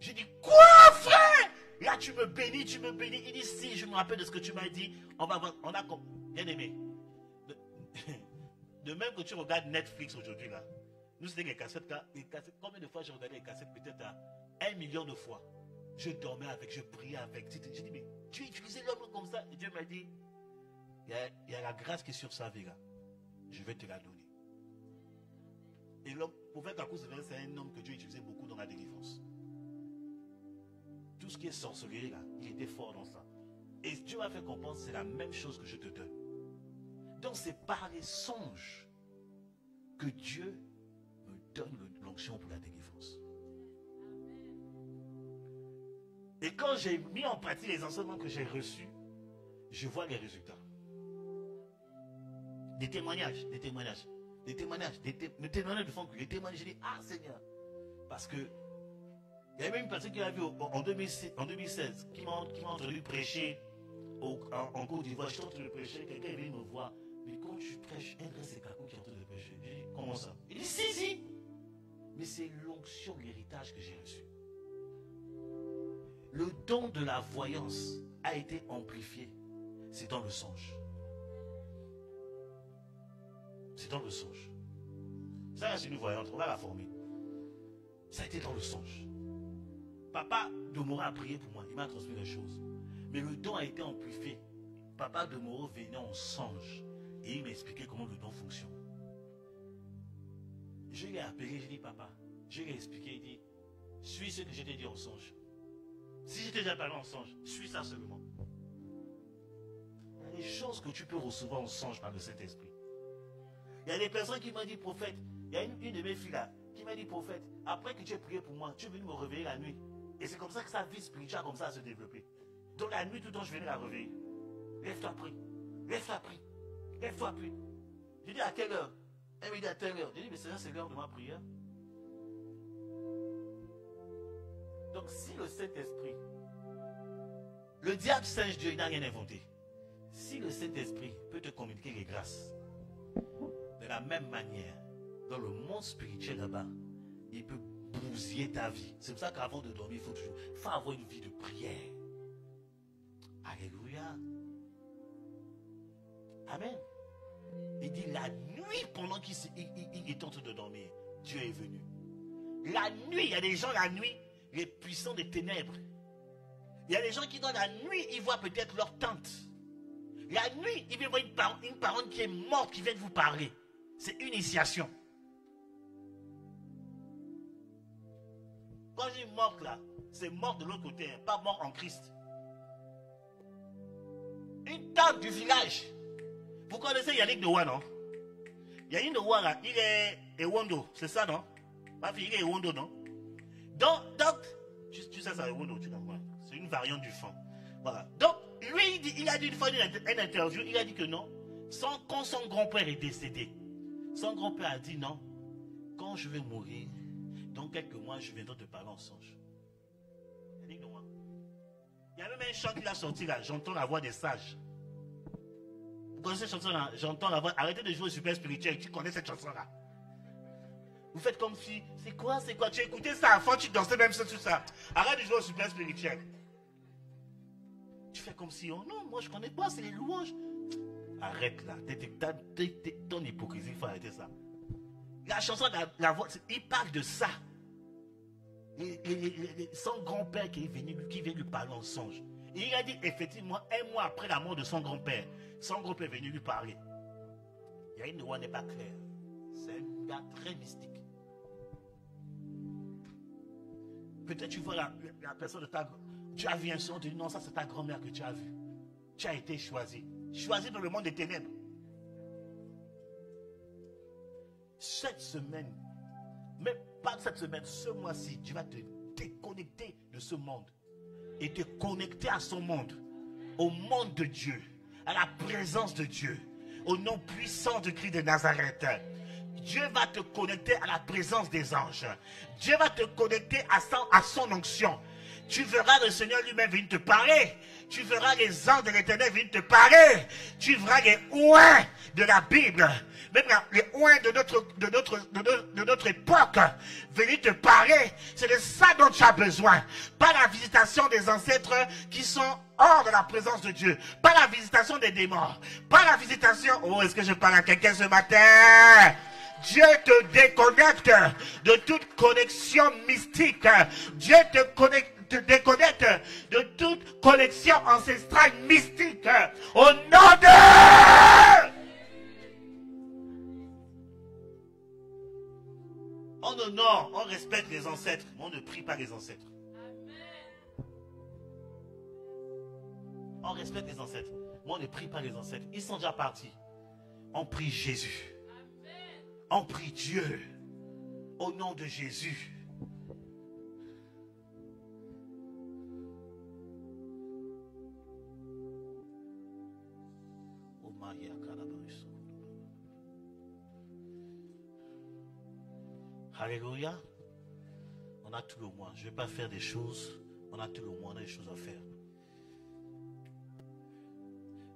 J'ai dit, quoi, frère? Là, tu me bénis, tu me bénis. Il dit, si, je me rappelle de ce que tu m'as dit. On va voir, on a bien aimé. De même que tu regardes Netflix aujourd'hui, là. Nous, c'était les cassettes, là. Les cassettes, combien de fois j'ai regardé les cassettes? Peut-être à 1 million de fois. Je dormais avec, je priais avec. J'ai dit, mais tu utilisais l'homme comme ça? Et Dieu m'a dit, il y a la grâce qui est sur sa vie, là. Je vais te la donner. Et l'homme, prophète Kakou, c'est un homme que Dieu utilisait beaucoup dans la délivrance. Tout ce qui est sorcellerie, là, il était fort dans ça. Et Dieu m'a fait comprendre, c'est la même chose que je te donne. Donc c'est par les songes que Dieu me donne l'onction pour la délivrance. Et quand j'ai mis en pratique les enseignements que j'ai reçus, je vois les résultats. Des témoignages de fond, des témoignages, je dis, ah Seigneur, parce que il y avait même une personne qui l'a vu en 2016, qui m'a entendu prêcher en Côte d'Ivoire. Je suis en train de prêcher, quelqu'un est venu me voir. Mais quand tu prêches, c'est Kakou qui est en train de prêcher. Je dis, comment ça? Il dit, si. Mais c'est l'onction, l'héritage que j'ai reçu. Le don de la voyance a été amplifié. C'est dans le songe. C'est dans le songe. Ça, c'est une voyante, on va la former. Ça a été dans le songe. Papa de Moreau a prié pour moi, il m'a transmis les choses. Mais le don a été amplifié. Papa de Moreau venait en songe et il m'expliquait comment le don fonctionne. Je l'ai appelé, j'ai dit, papa, je lui ai expliqué, il dit, suis ce que je t'ai dit en songe. Si je t'ai déjà parlé en songe, suis ça seulement. Il y a des choses que tu peux recevoir en songe par le Saint-Esprit. Il y a des personnes qui m'ont dit, prophète, il y a une de mes filles là, qui m'a dit, prophète, après que tu aies prié pour moi, tu es venu me réveiller la nuit. Et c'est comme ça que sa vie spirituelle a commencé à se développer. Donc la nuit, tout le temps, je venais la réveiller. Lève-toi, prie. Lève-toi, prie. Lève-toi, prie. Je dis, à quelle heure? Elle me dit, à telle heure. Je dis, mais c'est l'heure de ma prière. Donc si le Saint-Esprit, le diable singe Dieu, il n'a rien inventé. Si le Saint-Esprit peut te communiquer les grâces, de la même manière, dans le monde spirituel là-bas, il peut bousiller ta vie. C'est pour ça qu'avant de dormir, il faut avoir une vie de prière. Alléluia. Amen. Il dit la nuit, pendant qu'il est en train de dormir, Dieu est venu. La nuit, il y a des gens la nuit, les puissants des ténèbres. Il y a des gens qui dans la nuit, ils voient peut-être leur tante. La nuit, ils voient une parole qui est morte, qui vient de vous parler. C'est une initiation. Quand je dis morte là, c'est mort de l'autre côté, pas mort en Christ. Une tante du village. Vous connaissez Yannick Noah, non? Yannick Noah là, il est Ewondo, c'est ça, non? Ma fille, il est Ewondo, non? Donc, tu sais ça, Ewondo, tu comprends? C'est une variante du fond. Voilà. Donc, lui, il a dit une fois dans une interview, il a dit que non. Quand son grand-père est décédé, son grand-père a dit non. Quand je vais mourir, dans quelques mois, je viendrai te parler en songe. Yannick Noah. Il y a même un chant qu'il a sorti là, j'entends la voix des sages. Vous connaissez cette chanson-là? J'entends la voix. Arrêtez de jouer au super spirituel. Tu connais cette chanson-là? Vous faites comme si. C'est quoi? Tu écoutais ça avant, tu dansais même sur tout ça. Arrête de jouer au super spirituel. tu fais comme si, oh non, moi je ne connais pas, c'est les louanges. Arrête là, ton hypocrisie, il faut arrêter ça. La chanson, la voix, il parle de ça. Son grand-père qui vient lui parler en songe. Et il a dit, effectivement, un mois après la mort de son grand-père est venu lui parler. Il y a une voix n'est pas claire. C'est un gars très mystique. Peut-être tu vois la personne de ta... Tu as vu un son, tu dis non, ça c'est ta grand-mère que tu as vu. Tu as été choisi. Choisi dans le monde des ténèbres. Cette semaine, mais pas cette semaine, ce mois-ci, tu vas te déconnecter de ce monde et te connecter à son monde, au monde de Dieu, à la présence de Dieu, au nom puissant de Christ de Nazareth. Dieu va te connecter à la présence des anges. Dieu va te connecter à son onction. Tu verras le Seigneur lui-même venir te parler. Tu verras les anges de l'Éternel venir te parler. Tu verras les ouins de la Bible, même les ouins de notre époque, venir te parler. C'est de ça dont tu as besoin. Pas la visitation des ancêtres qui sont hors de la présence de Dieu. Pas la visitation des démons. Pas la visitation... Oh, est-ce que je parle à quelqu'un ce matin? Dieu te déconnecte de toute connexion mystique. Dieu te déconnecte de toute connexion ancestrale mystique. Au nom de... On honore, on respecte les ancêtres, mais on ne prie pas les ancêtres. On respecte les ancêtres, mais on ne prie pas les ancêtres. Ils sont déjà partis. On prie Jésus. On prie Dieu au nom de Jésus. Alléluia. On a tout le mois. Je ne vais pas faire des choses. On a tout le mois. On a des choses à faire.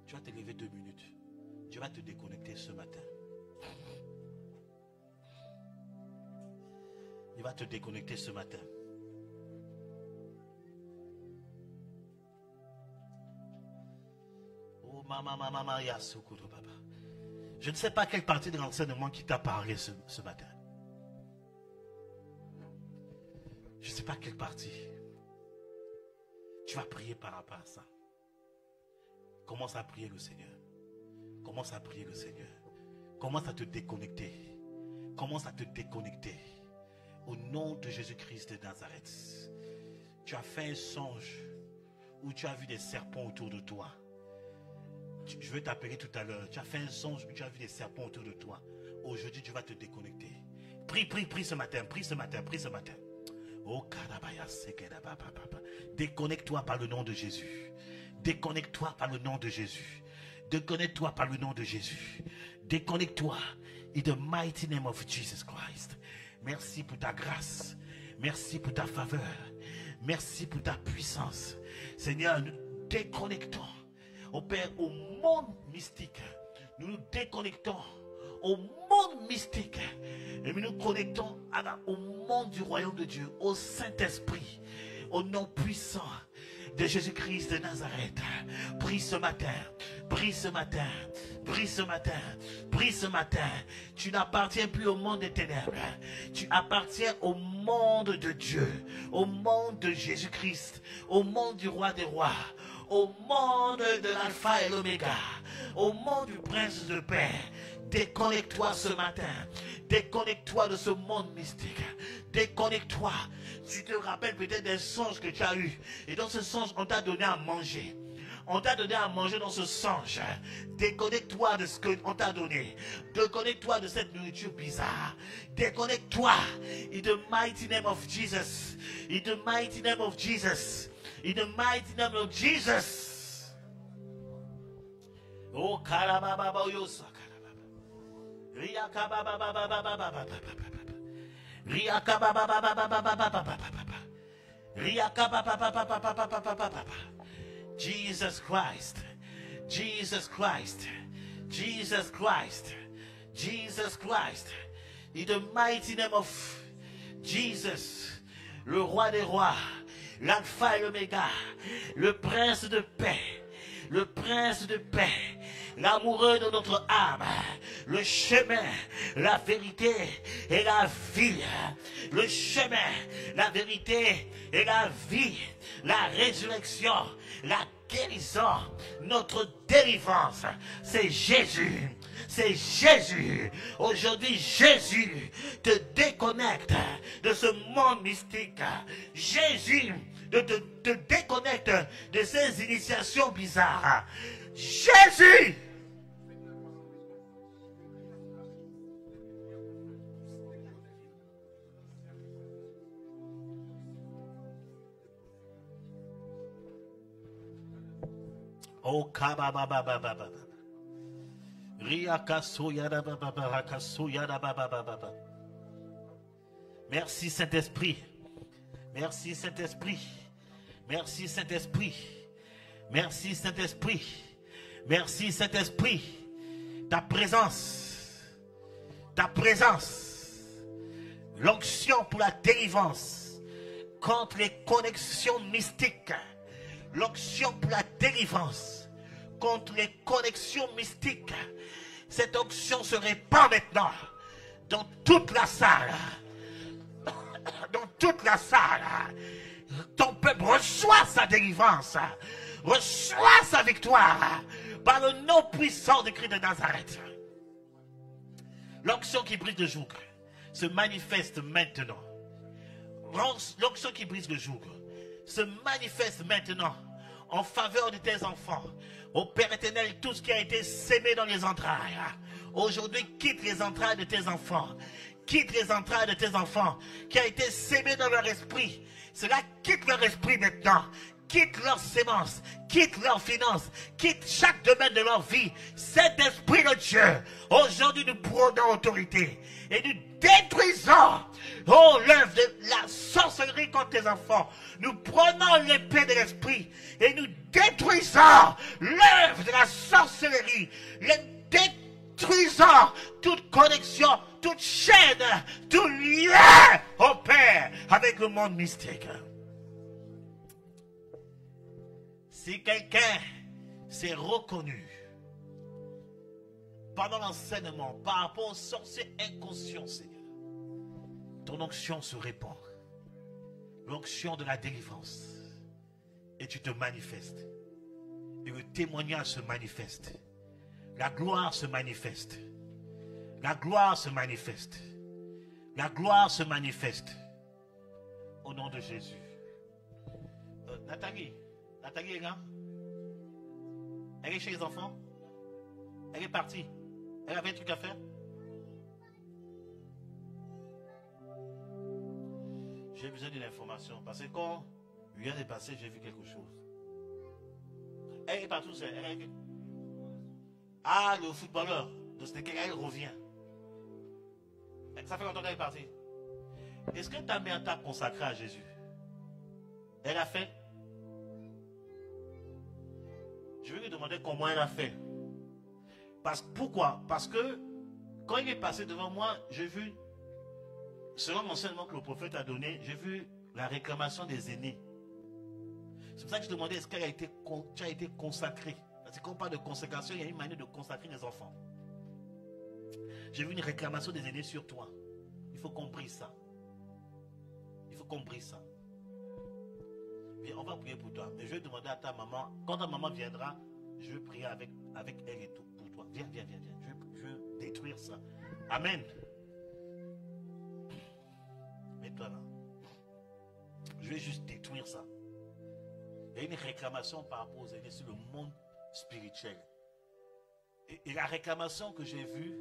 Tu vas te lever 2 minutes. Tu vas te déconnecter ce matin. Il va te déconnecter ce matin. Oh maman, yasukuru papa. Je ne sais pas quelle partie de l'enseignement qui t'a parlé ce matin. Je ne sais pas quelle partie. Tu vas prier par rapport à ça. Commence à prier le Seigneur. Commence à prier le Seigneur. Commence à te déconnecter. Commence à te déconnecter. Au nom de Jésus-Christ de Nazareth. Tu as fait un songe où tu as vu des serpents autour de toi. Je vais t'appeler tout à l'heure. Tu as fait un songe où tu as vu des serpents autour de toi. Aujourd'hui, tu vas te déconnecter. Prie ce matin. Prie ce matin. Prie ce matin. Oh, déconnecte-toi par le nom de Jésus. Déconnecte-toi par le nom de Jésus. Déconnecte-toi par le nom de Jésus. Déconnecte-toi. In the mighty name of Jesus Christ. Merci pour ta grâce. Merci pour ta faveur. Merci pour ta puissance. Seigneur, nous déconnectons. Au Père, au monde mystique. Nous nous déconnectons au monde mystique. Et nous nous connectons au monde du royaume de Dieu, au Saint-Esprit, au nom puissant de Jésus-Christ de Nazareth. Prie ce matin. Prie ce matin. Prie ce matin. Prie ce matin. Tu n'appartiens plus au monde des ténèbres. Tu appartiens au monde de Dieu. Au monde de Jésus-Christ. Au monde du roi des rois. Au monde de l'alpha et l'oméga. Au monde du prince de paix. Déconnecte-toi ce matin. Déconnecte-toi de ce monde mystique. Déconnecte-toi. Tu te rappelles peut-être des songes que tu as eus. Et dans ce songe, on t'a donné à manger. On t'a donné à manger dans ce songe. Déconnecte-toi de ce qu'on t'a donné. Déconnecte-toi de cette nourriture bizarre. Déconnecte-toi. In the mighty name of Jesus. In the mighty name of Jesus. In the mighty name of Jesus. Oh, karababa yosa. Jesus Christ, Jesus Christ, Jesus Christ, Jesus Christ, in the mighty name of Jesus, le roi des rois, l'alpha et l'oméga, le prince de paix, le prince de paix, l'amoureux de notre âme, le chemin, la vérité et la vie, le chemin, la vérité et la vie, la résurrection, la guérison, notre délivrance, c'est Jésus. C'est Jésus. Aujourd'hui, Jésus te déconnecte de ce monde mystique. Jésus te déconnecte de ces initiations bizarres. Jésus. Oh, kabababababa. Merci Saint-Esprit. Merci Saint-Esprit. Merci Saint-Esprit. Merci Saint-Esprit. Merci Saint-Esprit. Ta présence. Ta présence. L'onction pour la délivrance contre les connexions mystiques. L'onction pour la délivrance contre les connexions mystiques. Cette onction se répand maintenant dans toute la salle. Dans toute la salle. Ton peuple reçoit sa délivrance. Reçoit sa victoire. Par le nom puissant de Christ de Nazareth. L'onction qui brise le joug se manifeste maintenant. L'onction qui brise le joug se manifeste maintenant en faveur de tes enfants. Ô Père éternel, tout ce qui a été sémé dans les entrailles, aujourd'hui quitte les entrailles de tes enfants. Quitte les entrailles de tes enfants, qui a été sémé dans leur esprit. Cela quitte leur esprit maintenant. Quitte leur sémence, quitte leurs finances, quitte chaque domaine de leur vie. Cet esprit de Dieu, aujourd'hui nous prenons autorité et nous détruisons, oh, l'œuvre de la sorcellerie contre tes enfants. Nous prenons l'épée de l'esprit et nous détruisons l'œuvre de la sorcellerie. Détruisons toute connexion, toute chaîne, tout lien, oh Père, avec le monde mystique. Si quelqu'un s'est reconnu pendant l'enseignement par rapport aux sorciers inconscients, Seigneur, ton onction se répand. L'onction de la délivrance. Et tu te manifestes. Et le témoignage se manifeste. La gloire se manifeste. La gloire se manifeste. La gloire se manifeste. Au nom de Jésus. Nathalie est là? Elle est chez les enfants? Elle est partie? Elle avait un truc à faire? J'ai besoin d'une information. Parce que quand rien est passé, j'ai vu quelque chose. Elle est partout seule. Ah, le footballeur de Snake, elle revient. Ça fait longtemps qu'elle est partie. Est-ce que ta mère t'a consacré à Jésus? Elle a fait? Je vais lui demander comment elle a fait. Pourquoi? Parce que quand il est passé devant moi, j'ai vu, selon l'enseignement que le prophète a donné, j'ai vu la réclamation des aînés. C'est pour ça que je demandais est-ce tu as été consacré. Parce que quand on parle de consécration, il y a une manière de consacrer les enfants. J'ai vu une réclamation des aînés sur toi. Il faut comprendre ça. Il faut comprendre ça. Viens, on va prier pour toi. Mais je vais demander à ta maman, quand ta maman viendra, je vais prier avec elle et tout pour toi. Viens. Je veux détruire ça. Amen. Mets-toi là. Je vais juste détruire ça. Il y a une réclamation par rapport aux aînés sur le monde spirituel. Et la réclamation que j'ai vue,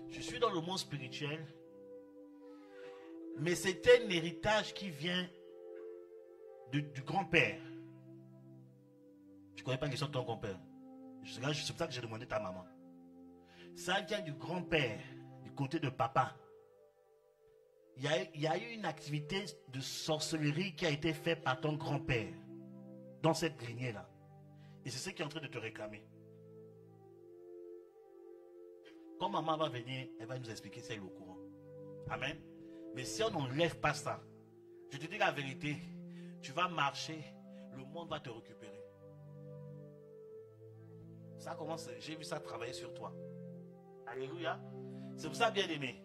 je suis dans le monde spirituel, mais c'est un héritage qui vient du grand-père. Je ne connais pas l'histoire de ton grand-père. C'est pour ça que j'ai demandé ta maman. Ça vient du grand-père, du côté de papa. Il y a eu une activité de sorcellerie qui a été faite par ton grand-père dans cette lignée-là. Et c'est ce qui est en train de te réclamer. Quand maman va venir, elle va nous expliquer si elle est au courant. Amen. Mais si on n'enlève pas ça, je te dis la vérité, tu vas marcher, le monde va te récupérer. Ça commence, j'ai vu ça travailler sur toi. Alléluia. C'est pour ça, bien aimé.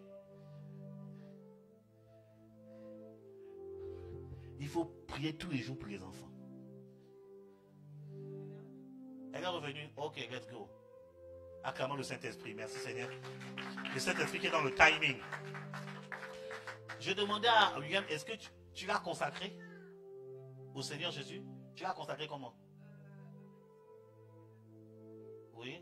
Il faut prier tous les jours pour les enfants. Elle est revenue. Ok, let's go. Acclamons le Saint-Esprit. Merci Seigneur. Le Saint-Esprit qui est dans le timing. Je demandais à William, est-ce que tu l'as consacré au Seigneur Jésus? Tu l'as consacré comment? Oui.